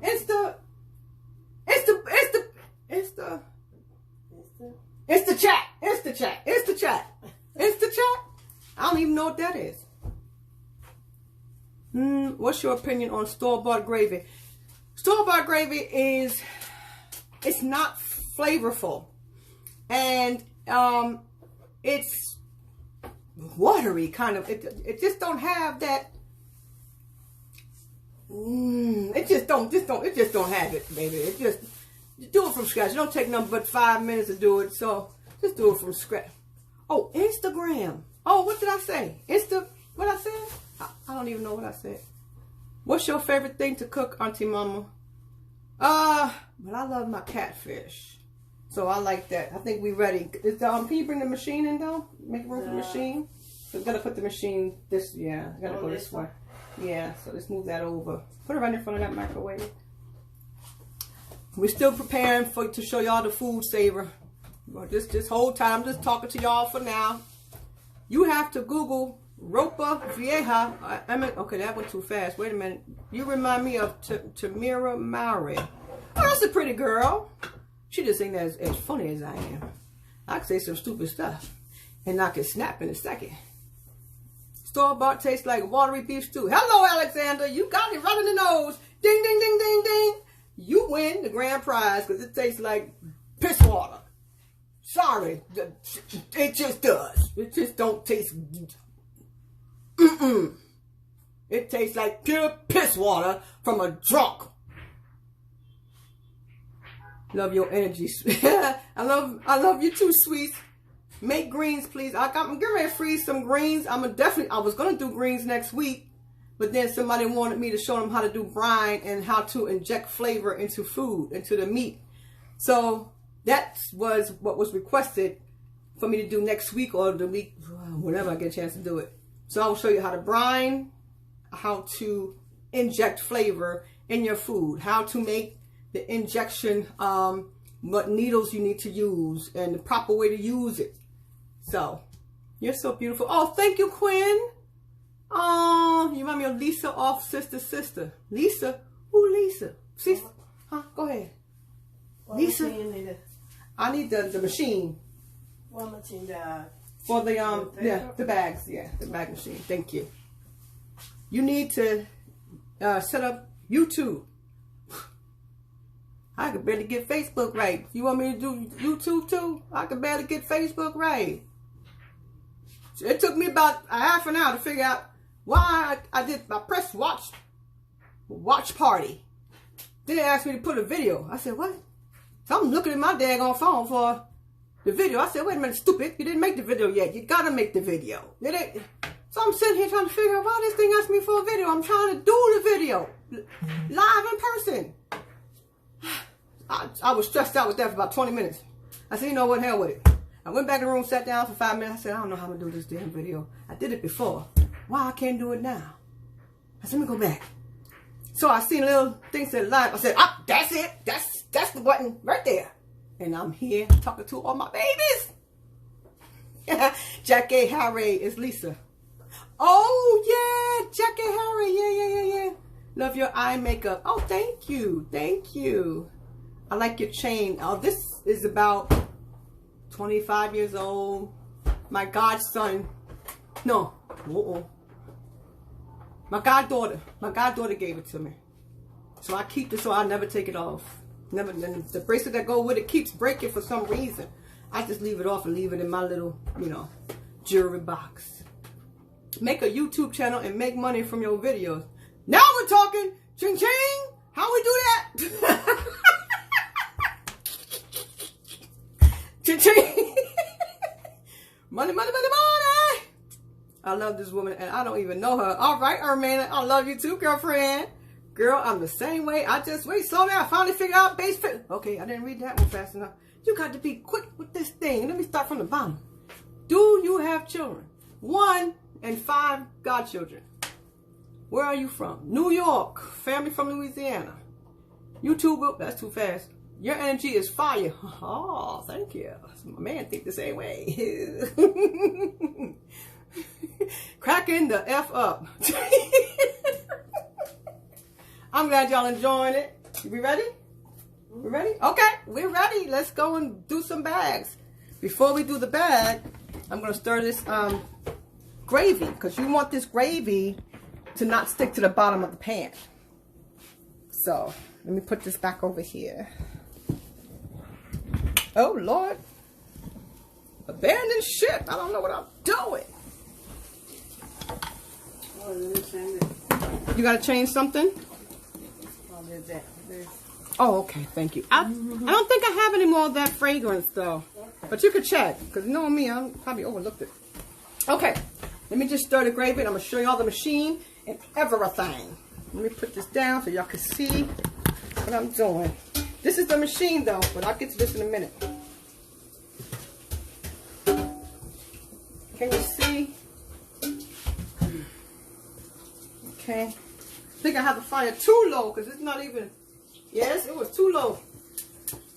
It's the chat. It's the chat. I don't even know what that is. What's your opinion on store-bought gravy? Store-bought gravy it's not flavorful, and it's watery kind of. It just don't have that. It just don't have it, baby. It just, you do it from scratch. It don't take nothing but 5 minutes to do it. So just do it from scratch. Oh, Instagram. Oh, what did I say? What I said? I don't even know what I said. What's your favorite thing to cook, Auntie Momma? But I love my catfish. So I like that. I think we ready. Can you bring the machine in though? Make room for the machine. So we gotta put the machine I gotta go this way. Yeah, so let's move that over. Put it right in front of that microwave. We're still preparing to show y'all the food saver. Just hold tight. I'm just talking to y'all for now. You have to Google Ropa Vieja. Okay, that went too fast. Wait a minute. You remind me of Tamira Mowry. Oh, that's a pretty girl. She just ain't as funny as I am. I can say some stupid stuff, and I can snap in a second. Store-bought tastes like watery beef stew. Hello, Alexander. You got it right in the nose. Ding, ding, ding, ding, ding. You win the grand prize because it tastes like piss water. Sorry. It just does. It just don't taste... It tastes like pure piss water from a drunk. Love your energy. I love you too, sweet. Make greens, please. I'm getting ready to freeze some greens. I was gonna do greens next week, but then somebody wanted me to show them how to do brine and how to inject flavor into food, into the meat. So that was what was requested for me to do next week or the week, whenever I get a chance to do it. So I will show you how to brine, how to inject flavor in your food, how to make the injection, what needles you need to use, and the proper way to use it. So, you're so beautiful. Oh, thank you, Quinn. Oh, you remind me of Lisa off Sister. Lisa? Who Lisa? Sister? Huh? Go ahead. What Lisa? machine I need the machine. What machine? For the bags. Yeah, the bag machine. Thank you. You need to set up YouTube. I could barely get Facebook right. You want me to do YouTube too? I could barely get Facebook right. It took me about a half an hour to figure out why I pressed watch party. Then they asked me to put a video. I said, what? So I'm looking at my daggone phone for the video. I said, wait a minute, stupid. You didn't make the video yet. You gotta make the video. So I'm sitting here trying to figure out why this thing asked me for a video. I'm trying to do the video live in person. I was stressed out with that for about 20 minutes. I said, you know what, hell with it. I went back in the room, sat down for 5 minutes. I said, I don't know how I'm going to do this damn video. I did it before. Why I can't do it now? I said, let me go back. So I seen a little thing said live. I said, ah, that's it. That's the button right there. And I'm here talking to all my babies. Jackie Harry is Lisa. Oh, yeah. Jackie Harry. Yeah. Love your eye makeup. Oh, thank you. Thank you. I like your chain. Oh, this is about 25 years old. My godson. No. My goddaughter gave it to me. So I keep this so I'll never take it off. Never. The bracelet that go with it keeps breaking for some reason. I just leave it off and leave it in my little, jewelry box. Make a YouTube channel and make money from your videos. Now we're talking. Ching ching. How we do that? Ching ching. Money. I love this woman and I don't even know her. All right, Ermana, I love you too, girlfriend. Girl, I'm the same way. Slow down. I finally figured out base fit. Okay, I didn't read that one fast enough. You got to be quick with this thing. Let me start from the bottom. Do you have children? 1 and 5 godchildren. Where are you from? New York. Family from Louisiana. YouTube, that's too fast. Your energy is fire. Oh, thank you. My man think the same way. Cracking the F up. I'm glad y'all enjoying it. We ready? We ready? Okay, we're ready. Let's go and do some bags. Before we do the bag, I'm going to stir this gravy because you want this gravy to not stick to the bottom of the pan. So, let me put this back over here. Oh, Lord. Abandoned ship. I don't know what I'm doing. You got to change something? Oh, okay. Thank you. I don't think I have any more of that fragrance, though. Okay. But you could check. Because knowing me, I probably overlooked it. Okay. Let me just stir the gravy. And I'm going to show you all the machine and everything. Let me put this down so y'all can see what I'm doing. This is the machine, though. But I'll get to this in a minute. Can you see? Okay. I think I have the fire too low because it's not even... Yes, it was too low.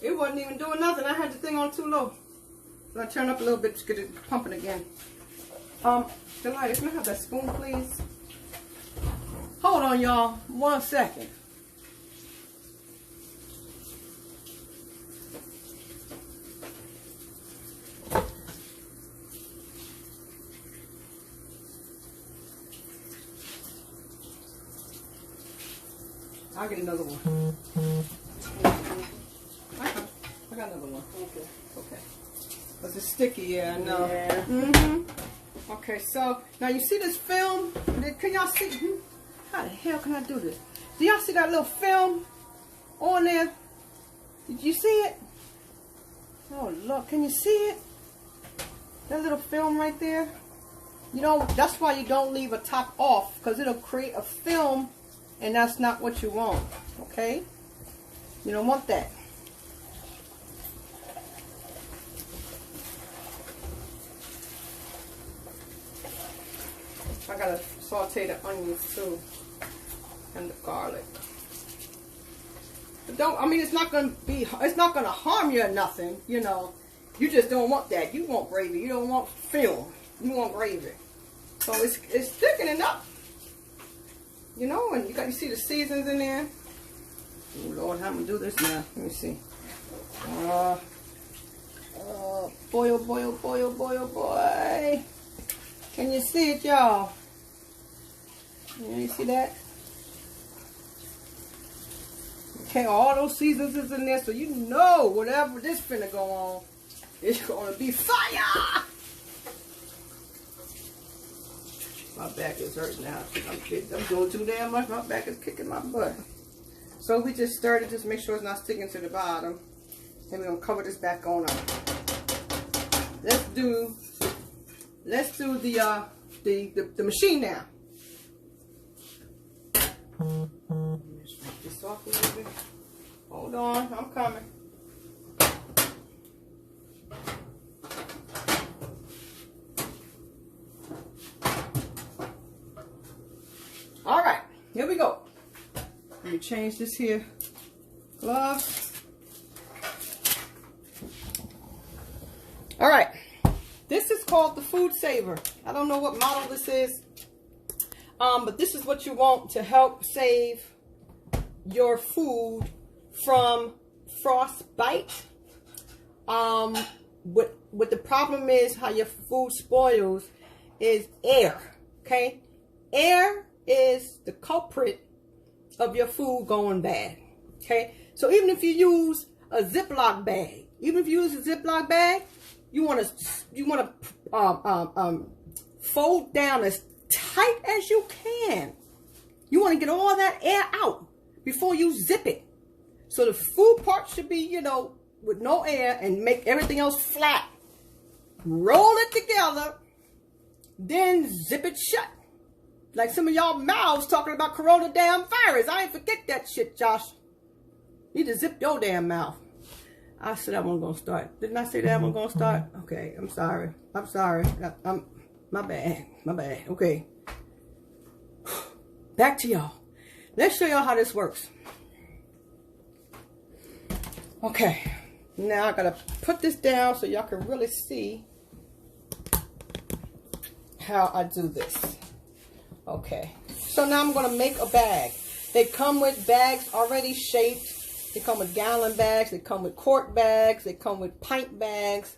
It wasn't even doing nothing. I had the thing on too low. So I turn up a little bit to get it pumping again. Delight, can I have that spoon, please? Hold on, y'all. 1 second. I'll get another one. I got another one. Okay. Because it's sticky, yeah, I know. Yeah. Okay, so now you see this film? Can y'all see? How the hell can I do this? Do y'all see that little film on there? Did you see it? Oh, look, can you see it? That little film right there? You know, that's why you don't leave a top off, because it'll create a film. And that's not what you want, okay? You don't want that. I gotta saute the onions too, and the garlic. But it's not gonna harm you or nothing, You just don't want that. You want gravy. You don't want film. You want gravy. So it's thickening up. You know, and you see the seasons in there. Oh Lord, how I'm gonna do this now? Let me see. Boy, oh boy, oh boy, oh boy, oh boy. Can you see it, y'all? You see that? Okay, all those seasons is in there, so you know whatever this finna go on, it's gonna be fire. My back is hurting now. I'm doing too damn much. My back is kicking my butt. So we just stirred it, just make sure it's not sticking to the bottom. And we're gonna cover this back on up. Let's do the machine now. Make this off a little bit. Hold on, I'm coming. All right, here we go. Let me change this here glove. All right, this is called the Food Saver. I don't know what model this is, but this is what you want to help save your food from frostbite. What the problem is, how your food spoils, is air. Okay, air is the culprit of your food going bad. Okay, so even if you use a Ziploc bag, you want to fold down as tight as you can. You want to get all that air out before you zip it. So the food part should be, you know, with no air, and make everything else flat. Roll it together, then zip it shut. Like some of y'all mouths talking about corona damn virus. I ain't forget that shit, Josh. You need to zip your damn mouth. I said that one gonna start. Didn't I say that one gonna start? Okay, I'm sorry. I'm sorry. My bad. My bad. Okay. Back to y'all. Let's show y'all how this works. Okay. Now I gotta put this down so y'all can really see how I do this. Okay. So now I'm gonna make a bag. They come with bags already shaped. They come with gallon bags, they come with quart bags, they come with pint bags.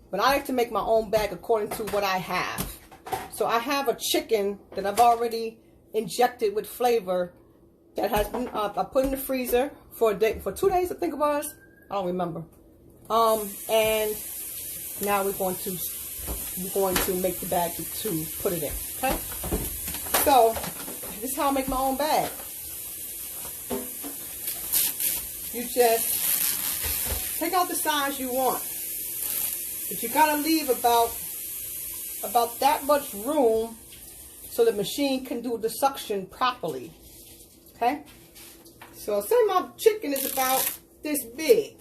But I like to make my own bag according to what I have. So I have a chicken that I've already injected with flavor that has been I put in the freezer for a day, for 2 days I think it was. I don't remember. And now we're going to make the bag to put it in. Okay? So this is how I make my own bag. You just take out the size you want, but you gotta leave about that much room so the machine can do the suction properly. Okay, so say my chicken is about this big.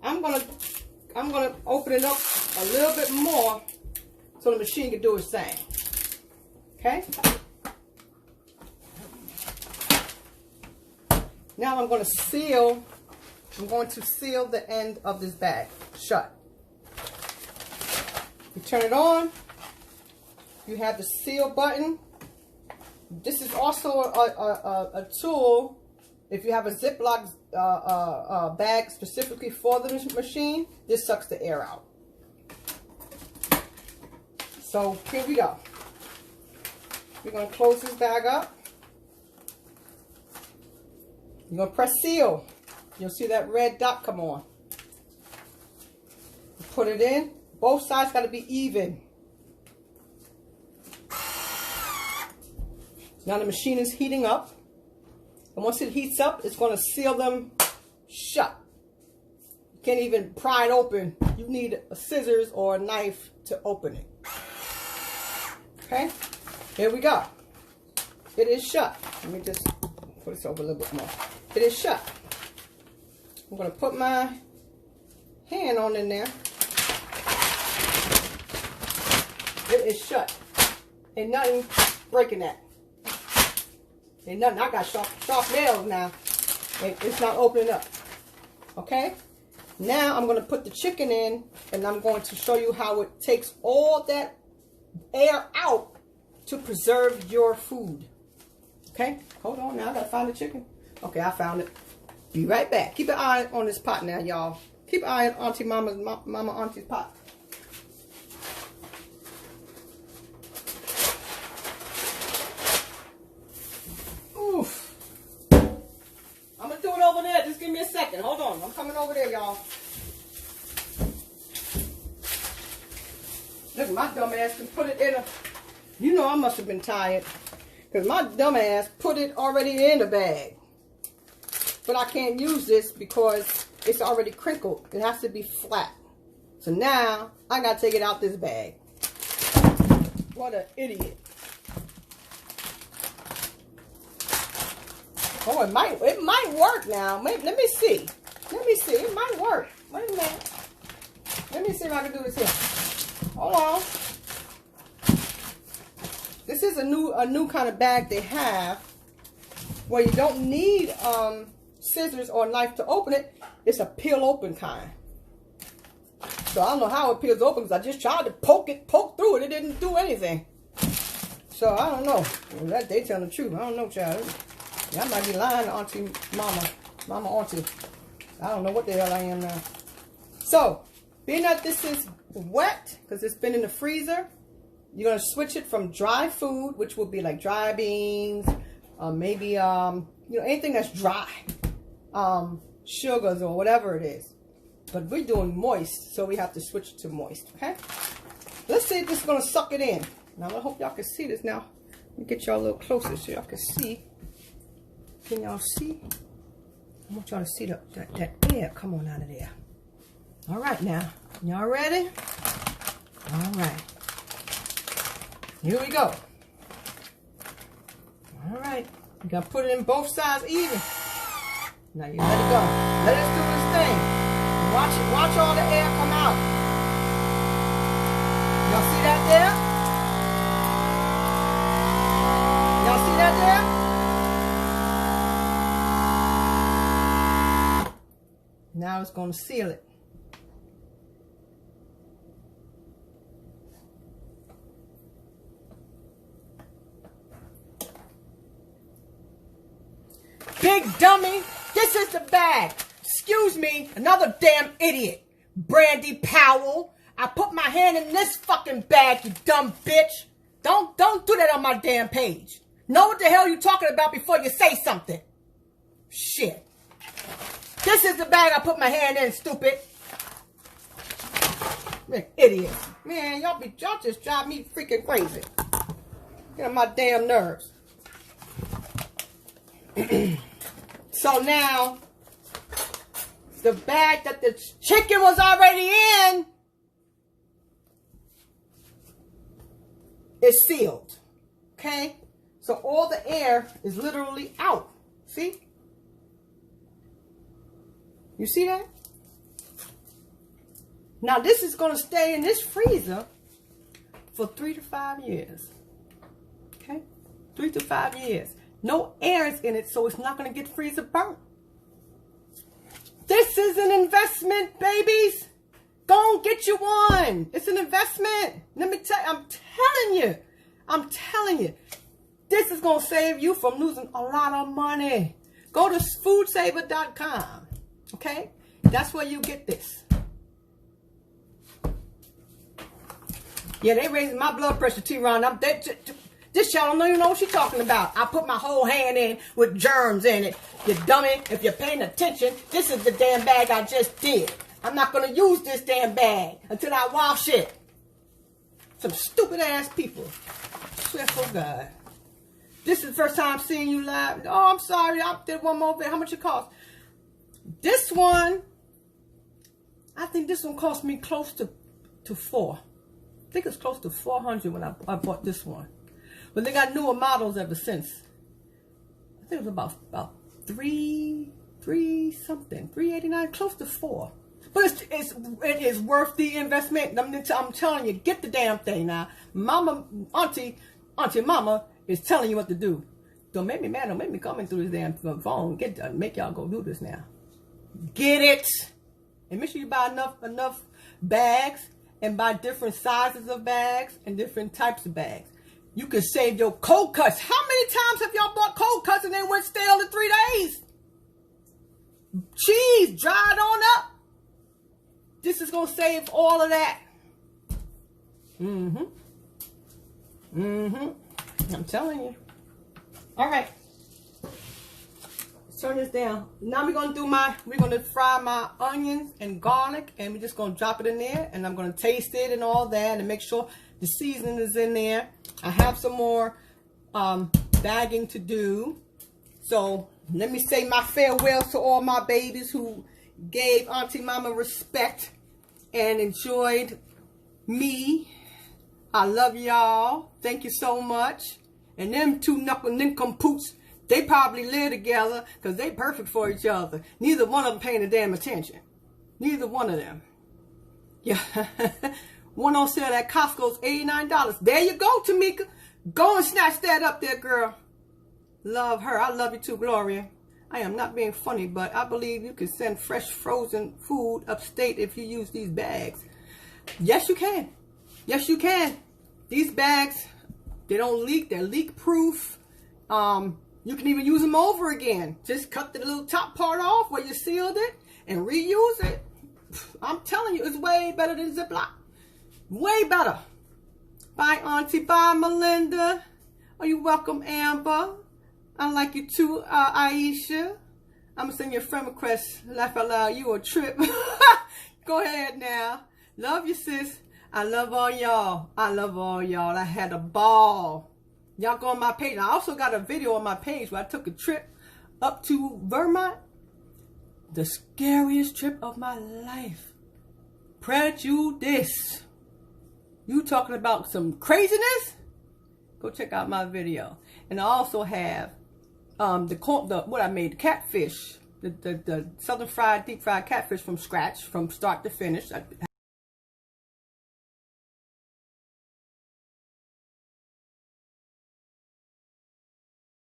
I'm gonna open it up a little bit more so the machine can do its thing. Okay. Now I'm going to seal the end of this bag shut. You turn it on. You have the seal button. This is also a tool. If you have a Ziploc bag specifically for the machine, this sucks the air out. So here we go. We're going to close this bag up. You're going to press seal. You'll see that red dot come on. Put it in. Both sides got to be even. Now the machine is heating up. And once it heats up, it's going to seal them shut. You can't even pry it open. You need a scissors or a knife to open it. Okay? Here we go. It is shut. Let me just put this over a little bit more. It is shut. I'm going to put my hand on in there. It is shut. Ain't nothing breaking that. Ain't nothing. I got sharp nails now. It's not opening up. Okay? Now I'm going to put the chicken in, and I'm going to show you how it takes all that air out to preserve your food. Okay, hold on now. I got to find the chicken. Okay, I found it. Be right back. Keep an eye on this pot now, y'all. Keep an eye on Auntie Mama's, Mama Auntie's pot. Oof. I'm going to do it over there. Just give me a second. Hold on. I'm coming over there, y'all. Look, my dumb ass can put it in a... You know I must have been tired. Because my dumb ass put it already in the bag. But I can't use this because it's already crinkled. It has to be flat. So now, I got to take it out this bag. What an idiot. Oh, it might work now. Maybe, let me see. Let me see. It might work. Wait a minute. Let me see if I can do this here. Hold on. This is a new kind of bag they have where you don't need scissors or a knife to open it. It's a peel open kind. So I don't know how it peels open because I just tried to poke through it. It didn't do anything. So I don't know. Well, that they telling the truth. I don't know, child. I might be lying to Auntie Mama Auntie. I don't know what the hell I am now. So, being that this is wet, because it's been in the freezer, you're going to switch it from dry food, which will be like dry beans, maybe, you know, anything that's dry, sugars or whatever it is. But we're doing moist, so we have to switch to moist, okay? Let's see if this is going to suck it in. Now, I hope y'all can see this now. Let me get y'all a little closer so y'all can see. Can y'all see? I want y'all to see that air come on out of there. All right now. Y'all ready? All right. Here we go. All right. You got to put it in both sides even. Now you let it go. Let us do this thing. Watch all the air come out. Y'all see that there? Y'all see that there? Now it's going to seal it. Big dummy, this is the bag. Excuse me, another damn idiot. Brandy Powell. I put my hand in this fucking bag, you dumb bitch. Don't do that on my damn page. Know what the hell you talking about before you say something. Shit. This is the bag I put my hand in, stupid. Man, idiot. Man, y'all just drive me freaking crazy. Get on my damn nerves. So now, the bag that the chicken was already in is sealed. Okay? So all the air is literally out. See? You see that? Now this is going to stay in this freezer for 3 to 5 years. Okay? 3 to 5 years. No air is in it, so it's not going to get freezer burnt. This is an investment, babies. Go and get you one. It's an investment. Let me tell you, I'm telling you. This is going to save you from losing a lot of money. Go to foodsaver.com. Okay? That's where you get this. Yeah, they raising my blood pressure, T-Ron. This y'all don't even know what she's talking about. I put my whole hand in with germs in it. You dummy. If you're paying attention, this is the damn bag I just did. I'm not going to use this damn bag until I wash it. Some stupid ass people. I swear for God. This is the first time seeing you live. Oh, I'm sorry. I did one more bit. How much it cost? This one, I think this one cost me close to $4. I think it's close to $400 when I bought this one. But they got newer models ever since. I think it was about $389, close to $4. But it is worth the investment. I'm telling you, get the damn thing now. Auntie Mama is telling you what to do. Don't make me mad. Don't make me coming through this damn phone. Make y'all go do this now. Get it And make sure you buy enough bags and buy different sizes of bags and different types of bags. You can save your cold cuts. How many times have y'all bought cold cuts and they went stale in 3 days? Cheese, dried on up. This is going to save all of that. I'm telling you. All right. Let's turn this down. Now we're going to fry my onions and garlic, and we're just going to drop it in there, and I'm going to taste it and all that and make sure the seasoning is in there. I have some more bagging to do. So let me say my farewells to all my babies who gave Auntie Mama respect and enjoyed me. I love y'all. Thank you so much. And them two knuckle nincompoops, they probably live together because they perfect for each other. Neither one of them paying a damn attention. Neither one of them. Yeah. One on sale at Costco's $89. There you go, Tamika. Go and snatch that up there, girl. Love her. I love you too, Gloria. I am not being funny, but I believe you can send fresh frozen food upstate if you use these bags. Yes, you can. Yes, you can. These bags, they don't leak. They're leak proof. You can even use them over again. Just cut the little top part off where you sealed it and reuse it. I'm telling you, it's way better than Ziploc. Way better. Bye, Auntie. Bye, Melinda. Oh, you're welcome, Amber. I like you too, Aisha. I'm going to send you a friend request. Laugh out loud. You a trip. Go ahead now. Love you, sis. I love all y'all. I love all y'all. I had a ball. Y'all go on my page. I also got a video on my page where I took a trip up to Vermont. The scariest trip of my life. Prejudice. You talking about some craziness? Go check out my video. And I also have what I made, the catfish, the southern fried, deep fried catfish from scratch, from start to finish.